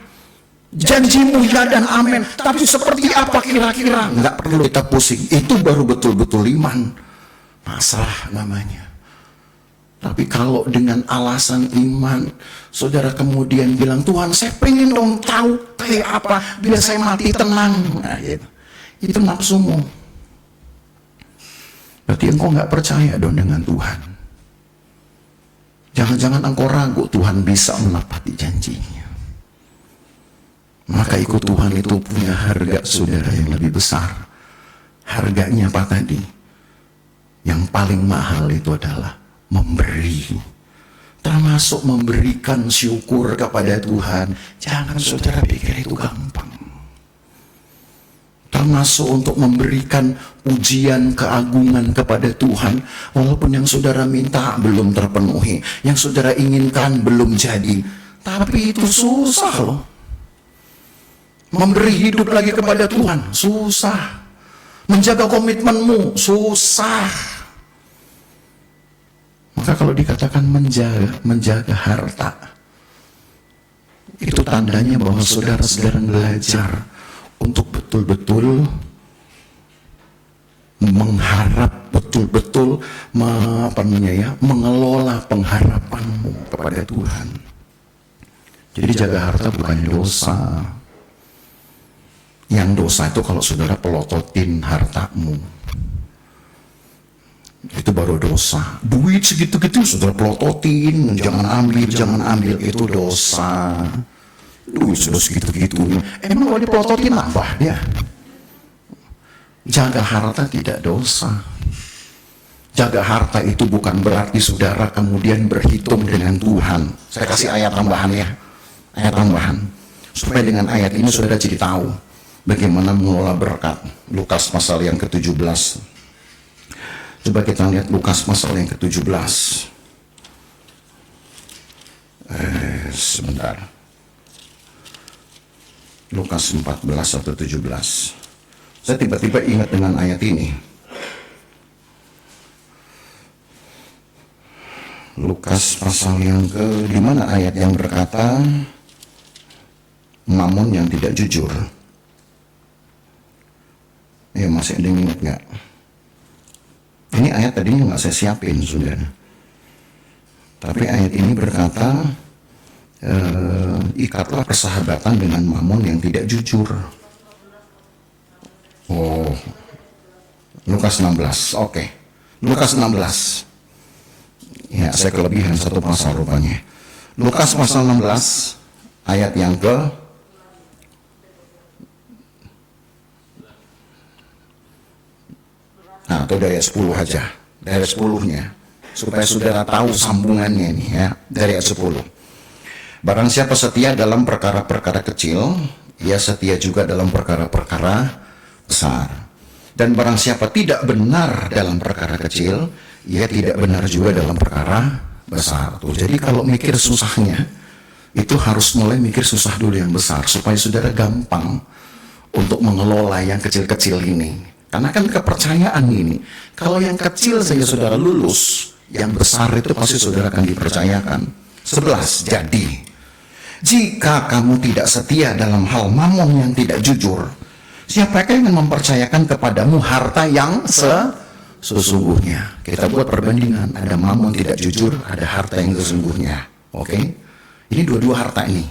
Janjimu ya dan amin. Tapi seperti apa kira-kira? Nggak perlu kita pusing. Itu baru betul-betul iman. Masalah namanya. Tapi kalau dengan alasan iman, saudara kemudian bilang, Tuhan saya pengen dong tahu kayak apa, biar saya mati tenang. Nah, itu nafsumu. Berarti engkau nggak percaya dong dengan Tuhan. Jangan-jangan engkau ragu Tuhan bisa menepati janjinya. Maka ikut Tuhan itu punya harga, saudara, yang lebih besar. Harganya apa tadi? Yang paling mahal itu adalah memberi, termasuk memberikan syukur kepada Tuhan. Jangan saudara pikir itu gampang. Termasuk untuk memberikan pujian keagungan kepada Tuhan, walaupun yang saudara minta belum terpenuhi, yang saudara inginkan belum jadi. Tapi itu susah loh. Memberi hidup lagi kepada Tuhan susah. Menjaga komitmenmu susah. Maka kalau dikatakan menjaga harta, itu tandanya bahwa saudara sedang belajar untuk betul-betul mengharap, betul-betul mengelola pengharapanmu kepada Tuhan. Jadi jaga harta bukan dosa. Yang dosa itu kalau saudara pelototin hartamu. Itu baru dosa. Duit segitu-gitu saudara pelototin, jangan ambil, itu dosa. Duit sudah segitu-gitu. Emang kalau dipelototin apa dia? Jaga harta tidak dosa. Jaga harta itu bukan berarti saudara kemudian berhitung dengan Tuhan. Saya kasih ayat tambahan ya. Ayat tambahan. Supaya dengan ayat ini saudara jadi tahu bagaimana mengelola berkat. Lukas pasal yang ke-17. Coba kita lihat Lukas pasal yang ke-17. Sebentar. Lukas 14 atau 17. Saya tiba-tiba ingat dengan ayat ini. Lukas pasal yang di mana ayat yang berkata Mamun yang tidak jujur. Ya, masih ada yang ingat nggak? Ini ayat tadinya nggak saya siapin, saudara. Tapi ayat ini berkata, ikatlah persahabatan dengan Mamun yang tidak jujur. Oh, Lukas 16, oke. Lukas 16. Ya, saya kelebihan satu pasal rupanya. Lukas pasal 16, ayat yang ke atau dari ayat 10 aja. Dari ayat 10-nya. Supaya saudara tahu sambungannya ini ya. Dari ayat 10. Barang siapa setia dalam perkara-perkara kecil, ia setia juga dalam perkara-perkara besar. Dan barang siapa tidak benar dalam perkara kecil, ia tidak benar juga dalam perkara besar. Tuh, jadi kalau mikir susahnya, itu harus mulai mikir susah dulu yang besar, supaya saudara gampang untuk mengelola yang kecil-kecil ini. Karena kan kepercayaan ini, kalau yang kecil saja saudara lulus, yang besar itu pasti saudara akan dipercayakan. 11, jadi, jika kamu tidak setia dalam hal mamon yang tidak jujur, siapakah yang mempercayakan kepadamu harta yang sesungguhnya? Kita buat perbandingan, ada mamon tidak jujur, ada harta yang sesungguhnya. Oke? Ini dua-dua harta ini.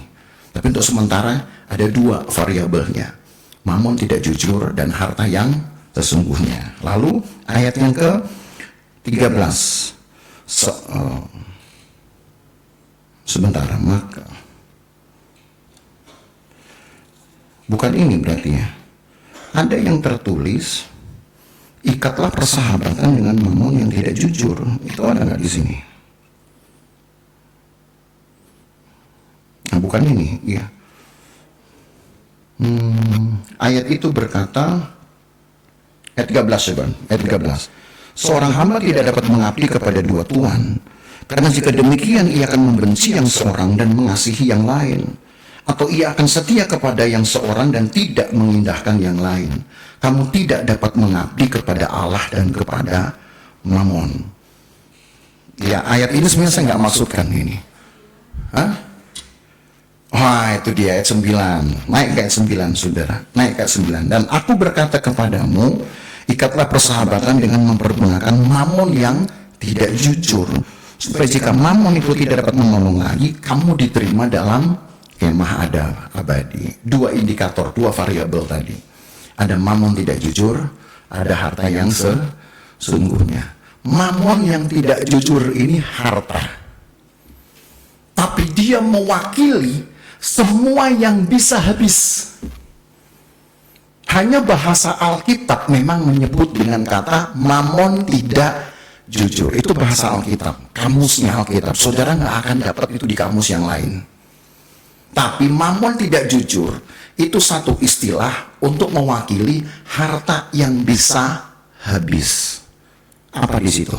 Tapi untuk sementara ada dua variabelnya. Mamon tidak jujur dan harta yang sesungguhnya. Lalu ayat yang ke-13. Sebentar, maka bukan ini berarti ya. Ada yang tertulis, ikatlah persahabatan dengan Mamon yang tidak jujur. Itu ada nggak di sini? Nah, bukan ini, ya. Ayat itu berkata, ayat 13 ya, ayat 13. Seorang hamba tidak dapat mengabdi kepada dua tuan, karena jika demikian ia akan membenci yang seorang dan mengasihi yang lain. Atau ia akan setia kepada yang seorang dan tidak mengindahkan yang lain. Kamu tidak dapat mengabdi kepada Allah dan kepada Mamon. Ya, ayat ini sebenarnya saya nggak maksudkan ini. Hah? Wah, itu dia ayat 9. Naik ke ayat 9, saudara. Naik ke ayat 9. Dan aku berkata kepadamu, ikatlah persahabatan dengan mempergunakan Mamon yang tidak jujur. Supaya jika Mamon itu tidak dapat menolong lagi, kamu diterima dalam kemah abadi. Dua indikator, dua variabel tadi. Ada Mamon tidak jujur, ada harta yang sesungguhnya. Mamon yang tidak jujur ini harta. Tapi dia mewakili semua yang bisa habis. Hanya bahasa Alkitab memang menyebut dengan kata Mamon tidak jujur. Itu bahasa Alkitab, kamusnya Alkitab. Saudara nggak akan dapat itu di kamus yang lain. Tapi Mamon tidak jujur itu satu istilah untuk mewakili harta yang bisa habis. Apa di situ?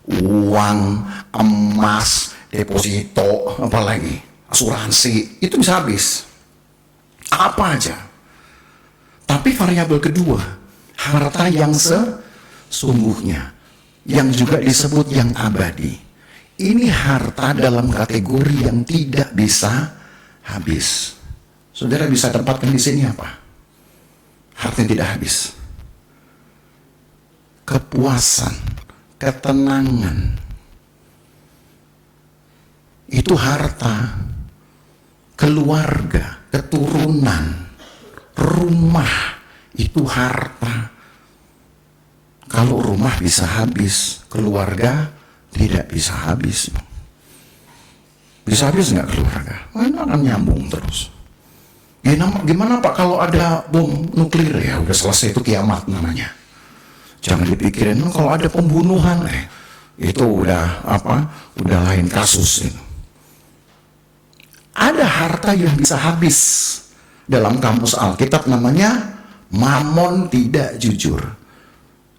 Uang, emas, deposito, apalagi asuransi, itu bisa habis. Apa aja. Tapi variabel kedua, harta yang sesungguhnya, yang juga disebut yang abadi. Ini harta dalam kategori yang tidak bisa habis. Saudara bisa tempatkan di sini apa? Harta yang tidak habis. Kepuasan, ketenangan. Itu harta. Keluarga, keturunan, rumah, itu harta. Kalau rumah bisa habis, keluarga tidak bisa habis. Bisa habis nggak keluarga? Mana akan nyambung terus. Ya, gimana Pak kalau ada bom nuklir? Ya udah selesai, itu kiamat namanya. Jangan dipikirin kalau ada pembunuhan, itu udah lain kasus. Ada harta yang bisa habis. Dalam kamus Alkitab namanya mamon tidak jujur.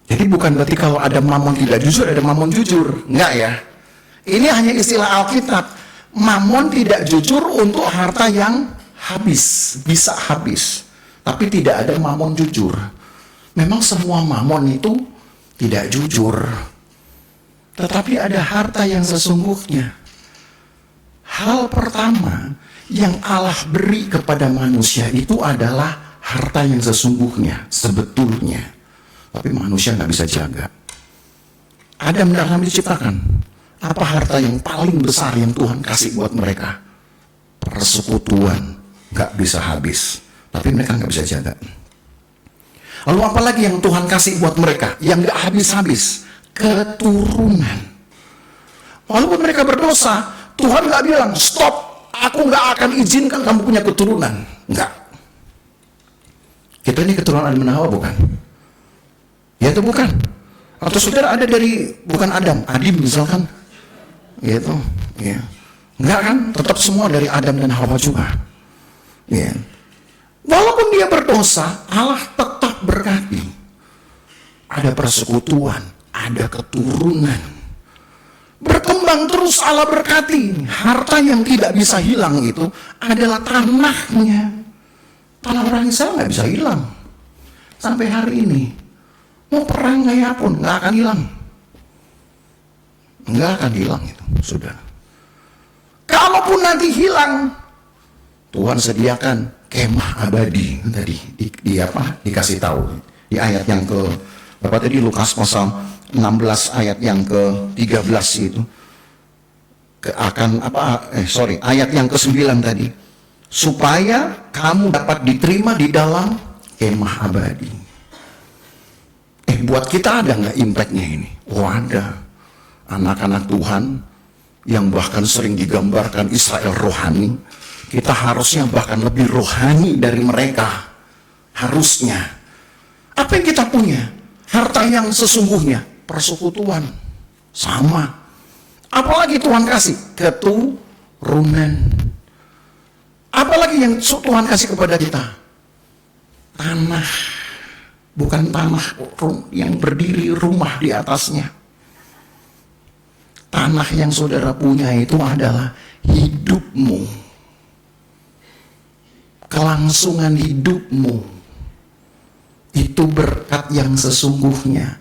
Jadi bukan berarti kalau ada mamon tidak jujur, ada mamon jujur. Enggak ya. Ini hanya istilah Alkitab. Mamon tidak jujur untuk harta yang habis, bisa habis. Tapi tidak ada mamon jujur. Memang semua mamon itu tidak jujur. Tetapi ada harta yang sesungguhnya. Hal pertama yang Allah beri kepada manusia itu adalah harta yang sesungguhnya, sebetulnya. Tapi manusia nggak bisa jaga. Adam dan Hawa diciptakan. Apa harta yang paling besar yang Tuhan kasih buat mereka? Persekutuan. Nggak bisa habis. Tapi mereka nggak bisa jaga. Lalu apa lagi yang Tuhan kasih buat mereka? Yang nggak habis-habis. Keturunan. Walaupun mereka berdosa, Tuhan nggak bilang, stop, aku nggak akan izinkan kamu punya keturunan. Nggak. Kita ini keturunan Adam dan Hawa bukan? Ya itu bukan. Atau saudara ada dari, bukan Adam, Adim misalkan. Gitu. Ya. Enggak kan? Tetap semua dari Adam dan Hawa juga. Ya. Walaupun dia berdosa, Allah tetap berkati. Ada persekutuan, ada keturunan. Berkembang terus Allah berkati. Harta yang tidak bisa hilang itu adalah tanahnya. Tanah orang Israel nggak bisa hilang. Sampai hari ini. Mau perang kayak pun nggak akan hilang. Nggak akan hilang itu, saudara. Kalaupun nanti hilang, Tuhan sediakan kemah abadi tadi dikasih tahu di ayat yang ke berapa tadi, Lukas pasal 16 ayat yang ke-13 itu. Ayat yang ke-9 tadi. Supaya kamu dapat diterima di dalam kemah abadi. Buat kita ada nggak impactnya ini? Oh ada. Anak-anak Tuhan yang bahkan sering digambarkan Israel rohani, kita harusnya bahkan lebih rohani dari mereka. Harusnya. Apa yang kita punya? Harta yang sesungguhnya, persekutuan. Sama. Apalagi Tuhan kasih? Keturunan. Apalagi yang Tuhan kasih kepada kita? Tanah. Bukan tanah yang berdiri rumah di atasnya. Tanah yang saudara punya itu adalah hidupmu. Kelangsungan hidupmu. Itu berkat yang sesungguhnya.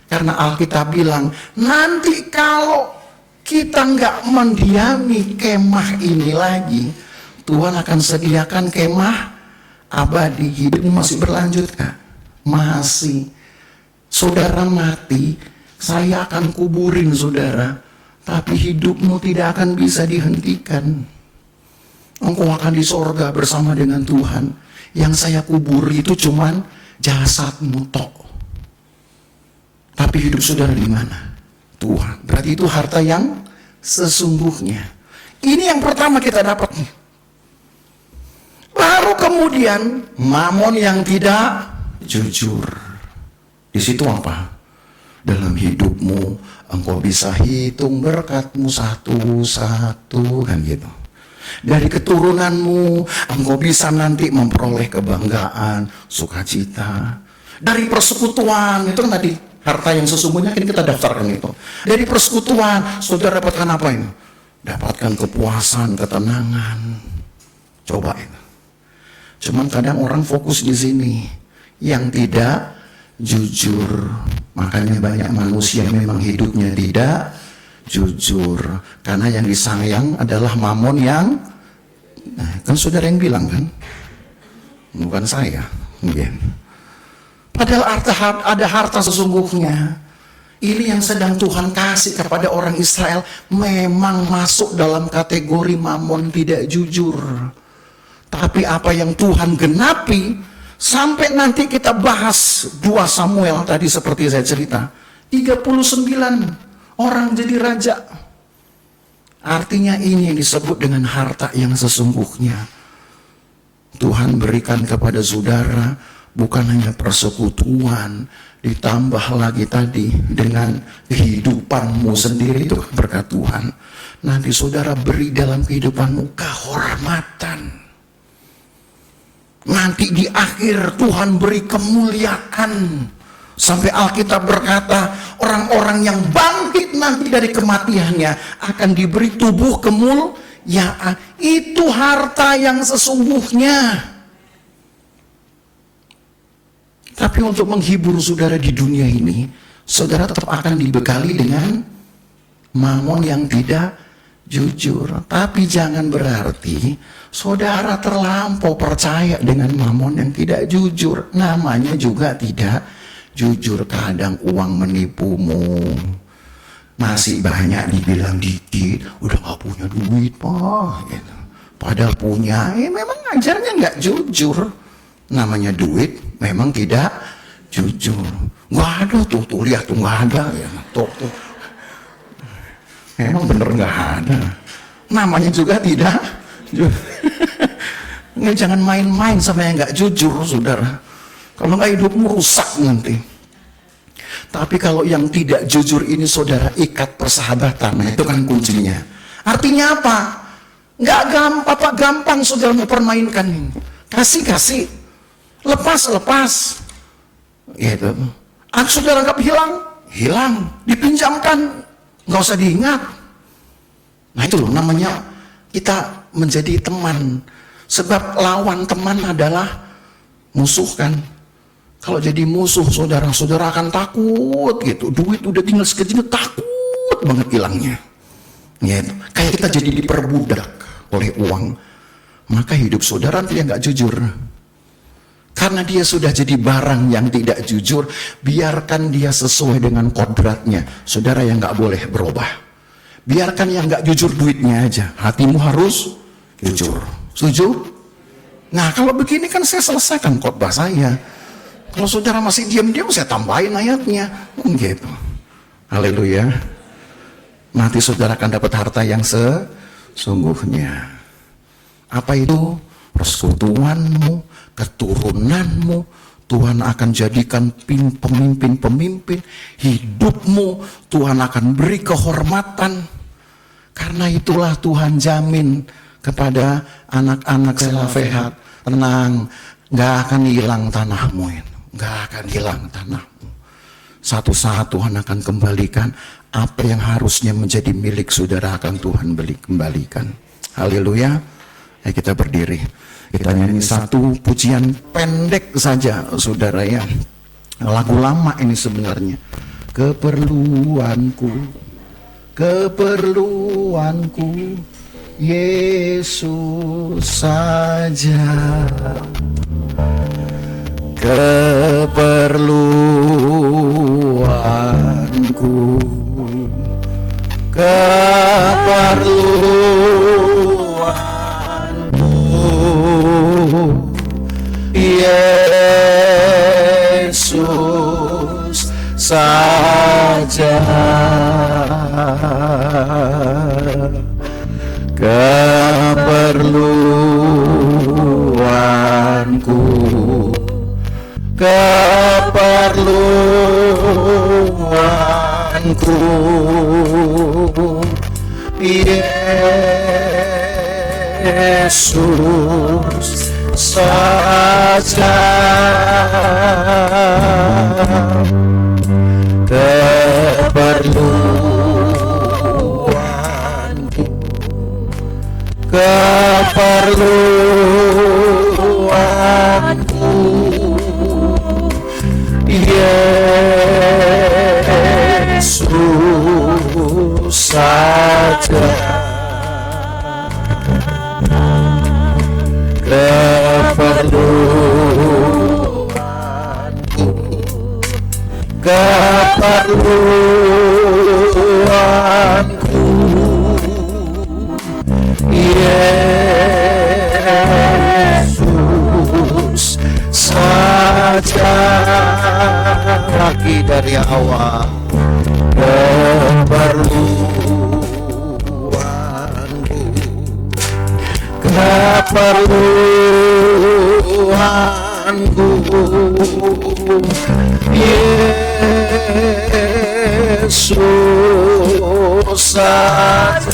Karena Alkitab bilang, nanti kalau kita nggak mendiami kemah ini lagi, Tuhan akan sediakan kemah abadi. Hidupmu masih berlanjut kak? Masih. Saudara mati, saya akan kuburin saudara. Tapi hidupmu tidak akan bisa dihentikan. Engkau akan di sorga bersama dengan Tuhan. Yang saya kubur itu cuman jasadmu tok. Tapi hidup saudara di mana? Tuhan. Berarti itu harta yang sesungguhnya. Ini yang pertama kita dapat nih. Baru kemudian mamon yang tidak jujur. Di situ apa? Dalam hidupmu engkau bisa hitung berkatmu satu-satu kan gitu. Dari keturunanmu engkau bisa nanti memperoleh kebanggaan, sukacita. Dari persekutuan itu kan tadi harta yang sesungguhnya ini kita daftarkan itu. Dari persekutuan saudara dapatkan apa ini? Dapatkan kepuasan, ketenangan. Coba itu. Cuman kadang orang fokus di sini yang tidak jujur. Makanya banyak manusia yang memang hidupnya tidak jujur. Karena yang disayang adalah mamon yang, kan saudara yang bilang kan, bukan saya. Padahal ada harta sesungguhnya. Ini yang sedang Tuhan kasih kepada orang Israel memang masuk dalam kategori mamon tidak jujur. Tapi apa yang Tuhan genapi, sampai nanti kita bahas 2 Samuel tadi seperti saya cerita. 39 orang jadi raja. Artinya ini yang disebut dengan harta yang sesungguhnya. Tuhan berikan kepada saudara bukan hanya persekutuan, ditambah lagi tadi dengan kehidupanmu sendiri, itu berkat Tuhan. Nanti saudara beri dalam kehidupanmu kehormatan. Nanti di akhir Tuhan beri kemuliaan. Sampai Alkitab berkata, orang-orang yang bangkit nanti dari kematiannya akan diberi tubuh kemuliaan. Itu harta yang sesungguhnya. Tapi untuk menghibur saudara di dunia ini, saudara tetap akan dibekali dengan mamon yang tidak jujur. Tapi jangan berarti saudara terlampau percaya dengan mamon yang tidak jujur. Namanya juga tidak jujur. Kadang uang menipumu. Masih banyak dibilang dikit, udah gak punya duit pak gitu. Padahal punya, memang ngajarnya gak jujur. Namanya duit memang tidak jujur. Nggak ada tuh lihat tuh nggak ada ya. Tuh. Emang bener nggak ada. Namanya juga tidak jujur. Nggak, jangan main-main sama yang nggak jujur, saudara. Kalau nggak hidupmu rusak nanti. Tapi kalau yang tidak jujur ini, saudara, ikat persahabatan. Nah, itu kan kuncinya. Artinya apa? Nggak gampang saudara mempermainkan ini. Kasih. Lepas. Gitu. Saudara anggap hilang, dipinjamkan, nggak usah diingat. Nah itu loh namanya kita menjadi teman. Sebab lawan teman adalah musuh kan. Kalau jadi musuh, saudara akan takut gitu. Duit udah tinggal sekecil, takut banget hilangnya. Gitu. Kayak kita jadi diperbudak oleh uang. Maka hidup saudara nanti nggak jujur. Karena dia sudah jadi barang yang tidak jujur, biarkan dia sesuai dengan kodratnya. Saudara yang nggak boleh berubah. Biarkan yang nggak jujur duitnya aja. Hatimu harus jujur. Setuju? Nah kalau begini kan saya selesaikan khotbah saya. Kalau saudara masih diam-diam, saya tambahin ayatnya. Gitu. Haleluya. Nanti saudara akan dapat harta yang sesungguhnya. Apa itu? Persekutuanmu, keturunanmu, Tuhan akan jadikan pemimpin-pemimpin. Hidupmu Tuhan akan beri kehormatan. Karena itulah Tuhan jamin kepada anak-anak Selafehat, tenang, gak akan hilang tanahmu ini. Gak akan hilang tanahmu. Satu saat Tuhan akan kembalikan apa yang harusnya menjadi milik saudara, akan Tuhan kembalikan. Haleluya. Ayo kita berdiri. Kita nyanyi satu pujian pendek saja, saudara ya. Lagu lama ini sebenarnya. Keperluanku, Yesus saja. Keperluanku, Yesus saja. Keperluanku, Yesus saja. Keperluanku, Yesus saja. Keperluanku, Yesus saja. Lagi dari awal. Keperluanku, Tuhanku Yesus saja.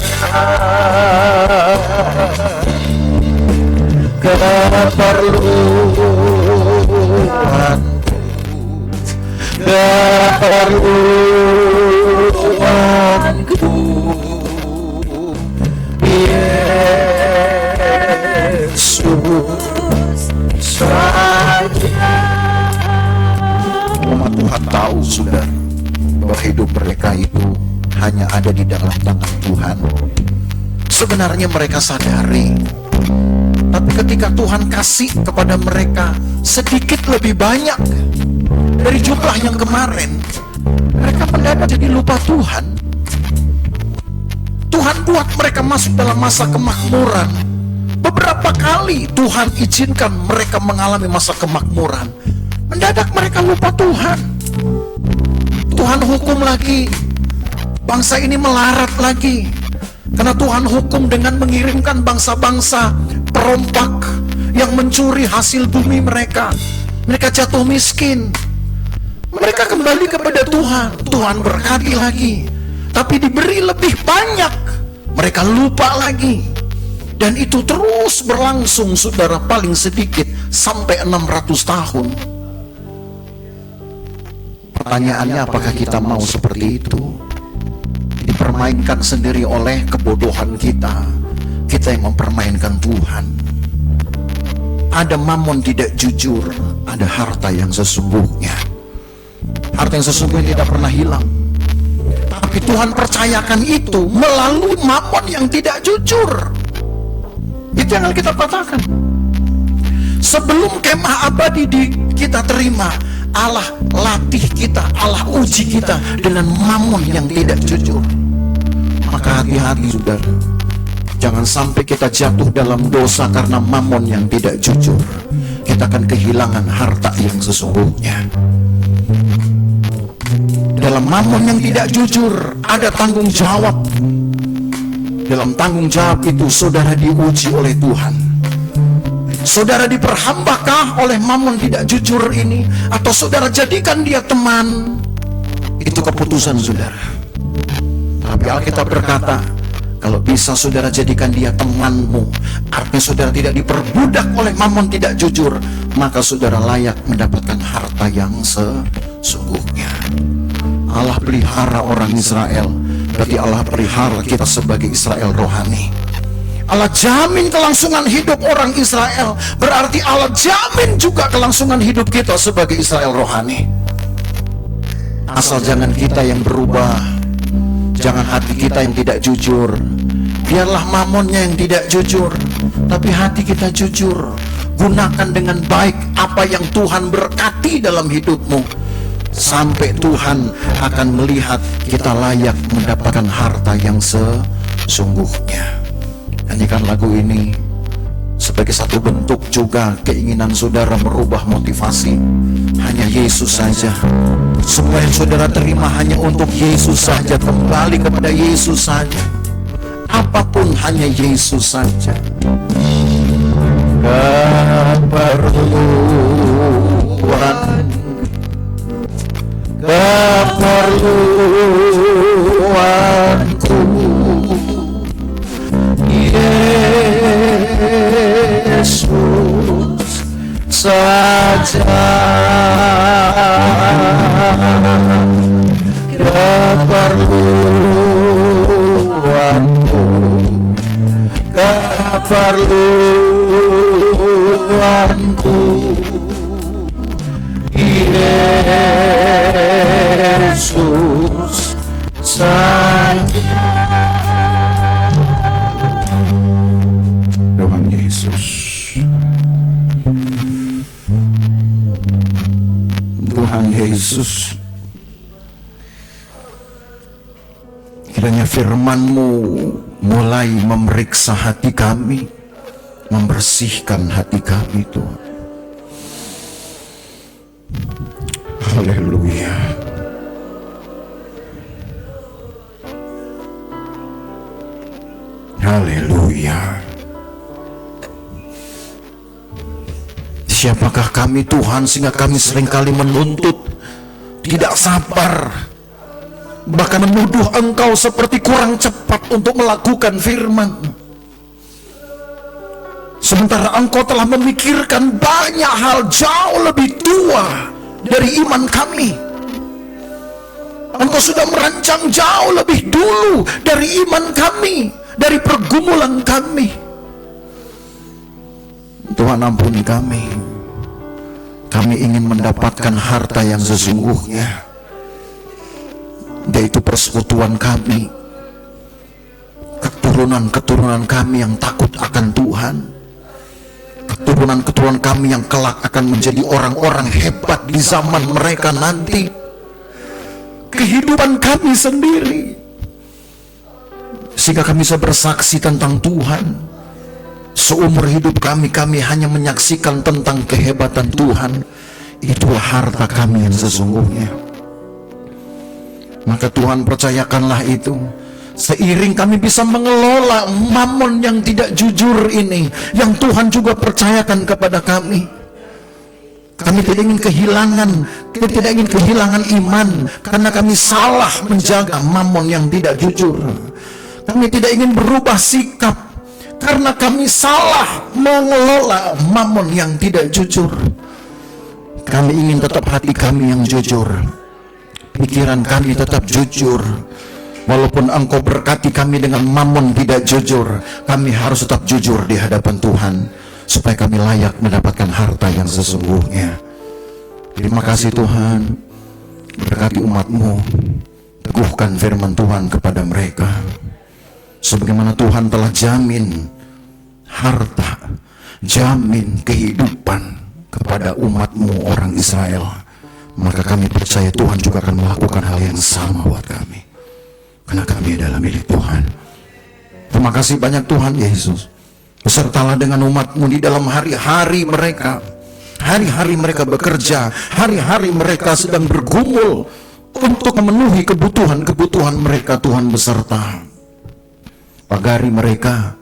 Keperluanku Yesus saja. Umat Tuhan tahu, saudara, bahwa hidup mereka itu hanya ada di dalam tangan Tuhan. Sebenarnya mereka sadari, tapi ketika Tuhan kasih kepada mereka sedikit lebih banyak dari jumlah yang kemarin, mereka mendadak jadi lupa Tuhan. Tuhan buat mereka masuk dalam masa kemakmuran. Beberapa kali Tuhan izinkan mereka mengalami masa kemakmuran. Mendadak mereka lupa Tuhan. Tuhan hukum lagi. Bangsa ini melarat lagi. Karena Tuhan hukum dengan mengirimkan bangsa-bangsa perompak yang mencuri hasil bumi mereka. Mereka jatuh miskin. Mereka kembali kepada Tuhan. Tuhan berkati lagi. Tapi diberi lebih banyak. Mereka lupa lagi. Dan itu terus berlangsung, saudara, paling sedikit sampai 600 tahun. Pertanyaannya, apakah kita mau seperti itu? Dipermainkan sendiri oleh kebodohan kita. Kita yang mempermainkan Tuhan. Ada mamon tidak jujur, ada harta yang sesungguhnya. Harta yang sesungguhnya tidak pernah hilang. Tapi Tuhan percayakan itu melalui mamon yang tidak jujur. Itu yang kita katakan. Sebelum kemah abadi kita terima, Allah latih kita, Allah uji kita dengan mamon yang tidak jujur. Maka hati-hati, saudara. Jangan sampai kita jatuh dalam dosa karena mamon yang tidak jujur. Kita akan kehilangan harta yang sesungguhnya. Dalam mamon yang tidak jujur ada tanggung jawab. Dalam tanggung jawab itu saudara diuji oleh Tuhan. Saudara diperhambakah oleh mamon tidak jujur ini, atau saudara jadikan dia teman? Itu keputusan saudara. Tapi Alkitab berkata, kalau bisa saudara jadikan dia temanmu, artinya saudara tidak diperbudak oleh mamon tidak jujur, maka saudara layak mendapatkan harta yang sesungguhnya. Allah pelihara orang Israel, berarti Allah pelihara kita sebagai Israel rohani. Allah jamin kelangsungan hidup orang Israel, berarti Allah jamin juga kelangsungan hidup kita sebagai Israel rohani. Asal jangan kita yang berubah, jangan hati kita yang tidak jujur. Biarlah mamonnya yang tidak jujur, tapi hati kita jujur. Gunakan dengan baik apa yang Tuhan berkati dalam hidupmu, sampai Tuhan akan melihat kita layak mendapatkan harta yang sesungguhnya. Nyanyikan lagu ini sebagai satu bentuk juga keinginan saudara merubah motivasi. Hanya Yesus saja. Semua yang saudara terima hanya untuk Yesus saja. Kembali kepada Yesus saja. Apapun hanya Yesus saja. Keperluanku Yesus saja. Keperluanku Yesus saja. Tuhan Yesus, Tuhan Yesus, kiranya firman-Mu mulai memeriksa hati kami, membersihkan hati kami, Tuhan. Haleluya. Haleluya. Siapakah kami Tuhan sehingga kami seringkali menuntut, tidak sabar, bahkan menuduh Engkau seperti kurang cepat untuk melakukan firman. Sementara Engkau telah memikirkan banyak hal jauh lebih tua dari iman kami. Engkau sudah merancang jauh lebih dulu dari iman kami, dari pergumulan kami. Tuhan, ampuni kami. Kami ingin mendapatkan harta yang sesungguhnya, yaitu persekutuan kami, keturunan-keturunan kami yang takut akan Tuhan, keturunan-keturunan kami yang kelak akan menjadi orang-orang hebat di zaman mereka nanti, kehidupan kami sendiri, sehingga kami bisa bersaksi tentang Tuhan. Seumur hidup kami hanya menyaksikan tentang kehebatan Tuhan. Itulah harta kami yang sesungguhnya. Maka Tuhan, percayakanlah itu. Seiring kami bisa mengelola mamon yang tidak jujur ini, yang Tuhan juga percayakan kepada kami. Kami tidak ingin kehilangan, kita tidak ingin kehilangan iman karena kami salah menjaga mamon yang tidak jujur. Kami tidak ingin berubah sikap karena kami salah mengelola mamon yang tidak jujur. Kami ingin tetap hati kami yang jujur, pikiran kami tetap jujur. Walaupun Engkau berkati kami dengan mamon tidak jujur, kami harus tetap jujur di hadapan Tuhan, supaya kami layak mendapatkan harta yang sesungguhnya. Terima kasih Tuhan. Berkati umat-Mu, teguhkan firman Tuhan kepada mereka, sebagaimana Tuhan telah jamin harta, jamin kehidupan kepada umat-Mu orang Israel. Maka kami percaya Tuhan juga akan melakukan hal yang sama buat kami, karena kami adalah milik Tuhan. Terima kasih banyak Tuhan Yesus. Besertalah dengan umat-Mu di dalam hari-hari mereka. Hari-hari mereka bekerja, hari-hari mereka sedang bergumul untuk memenuhi kebutuhan-kebutuhan mereka. Tuhan beserta. Pagari mereka,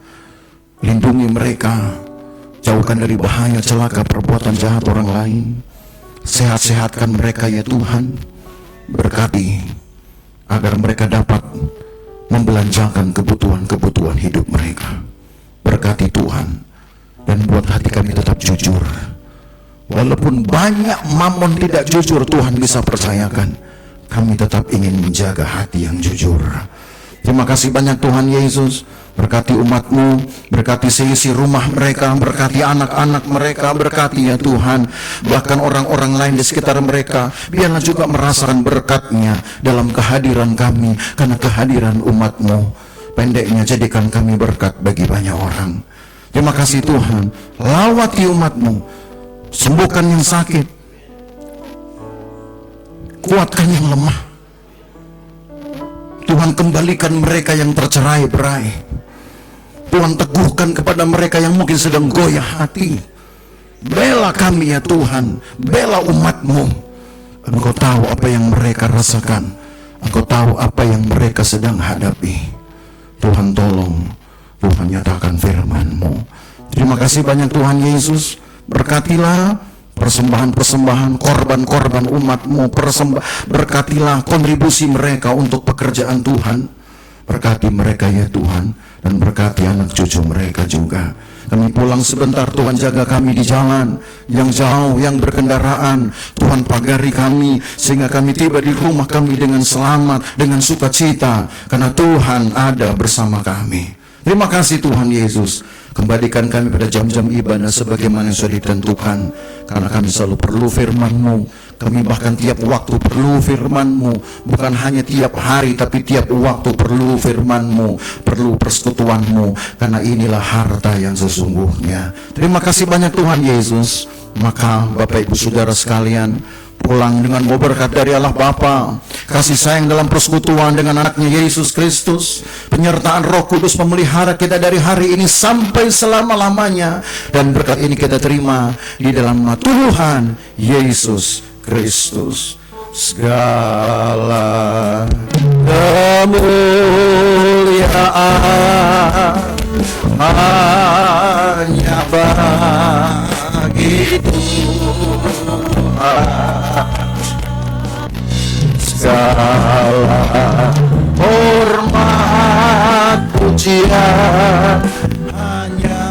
lindungi mereka, jauhkan dari bahaya celaka perbuatan jahat orang lain. Sehat-sehatkan mereka ya Tuhan. Berkati agar mereka dapat membelanjakan kebutuhan-kebutuhan hidup mereka. Berkati Tuhan, dan buat hati kami tetap jujur. Walaupun banyak mamon tidak jujur, Tuhan bisa percayakan, kami tetap ingin menjaga hati yang jujur. Terima kasih banyak Tuhan Yesus. Berkati umat-Mu, berkati seisi rumah mereka, berkati anak-anak mereka, berkati ya Tuhan. Bahkan orang-orang lain di sekitar mereka, biarlah juga merasakan berkat-Nya dalam kehadiran kami, karena kehadiran umat-Mu. Pendeknya, jadikan kami berkat bagi banyak orang. Terima kasih Tuhan. Lawati umat-Mu, sembuhkan yang sakit, kuatkan yang lemah. Tuhan, kembalikan mereka yang tercerai-berai. Tuhan, teguhkan kepada mereka yang mungkin sedang goyah hati. Bela kami ya Tuhan, bela umat-Mu. Engkau tahu apa yang mereka rasakan, Engkau tahu apa yang mereka sedang hadapi. Tuhan tolong, Tuhan nyatakan firman-Mu. Terima kasih banyak Tuhan Yesus. Berkatilah persembahan-persembahan, korban-korban umat-Mu, berkatilah kontribusi mereka untuk pekerjaan Tuhan. Berkati mereka ya Tuhan, dan berkati anak cucu mereka juga. Kami pulang sebentar, Tuhan jaga kami di jalan yang jauh, yang berkendaraan. Tuhan pagari kami, sehingga kami tiba di rumah kami dengan selamat, dengan sukacita, karena Tuhan ada bersama kami. Terima kasih Tuhan Yesus. Kembalikan kami pada jam-jam ibadah sebagaimana yang sudah ditentukan, karena kami selalu perlu firman-Mu. Kami bahkan tiap waktu perlu firman-Mu, bukan hanya tiap hari, tapi tiap waktu perlu firman-Mu, perlu persekutuan-Mu, karena inilah harta yang sesungguhnya. Terima kasih banyak Tuhan Yesus. Maka Bapak Ibu Saudara sekalian, pulang dengan mau berkat dari Allah Bapa, kasih sayang dalam persekutuan dengan anaknya Yesus Kristus, penyertaan Roh Kudus memelihara kita dari hari ini sampai selama-lamanya, dan berkat ini kita terima di dalam nama Tuhan Yesus Kristus. Segala kemuliaan hanya bagi Tuhan. segala hormat pujian hanya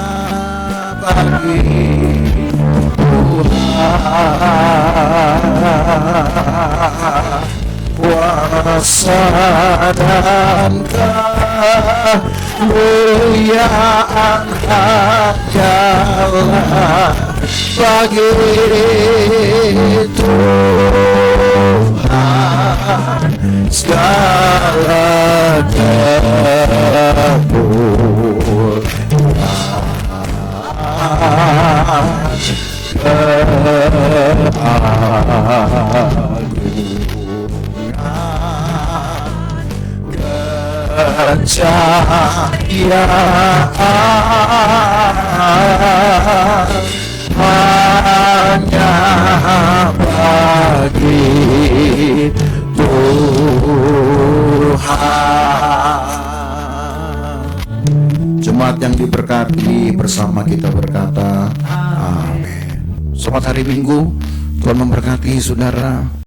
bagi Tuhan. Kuasa dan kemuliaan hanyalah bagi Tuhan. Segala kejayaan hanya bagi Tuhan. Jemaat yang diberkati, bersama kita berkata amin. Selamat hari Minggu, Tuhan memberkati saudara.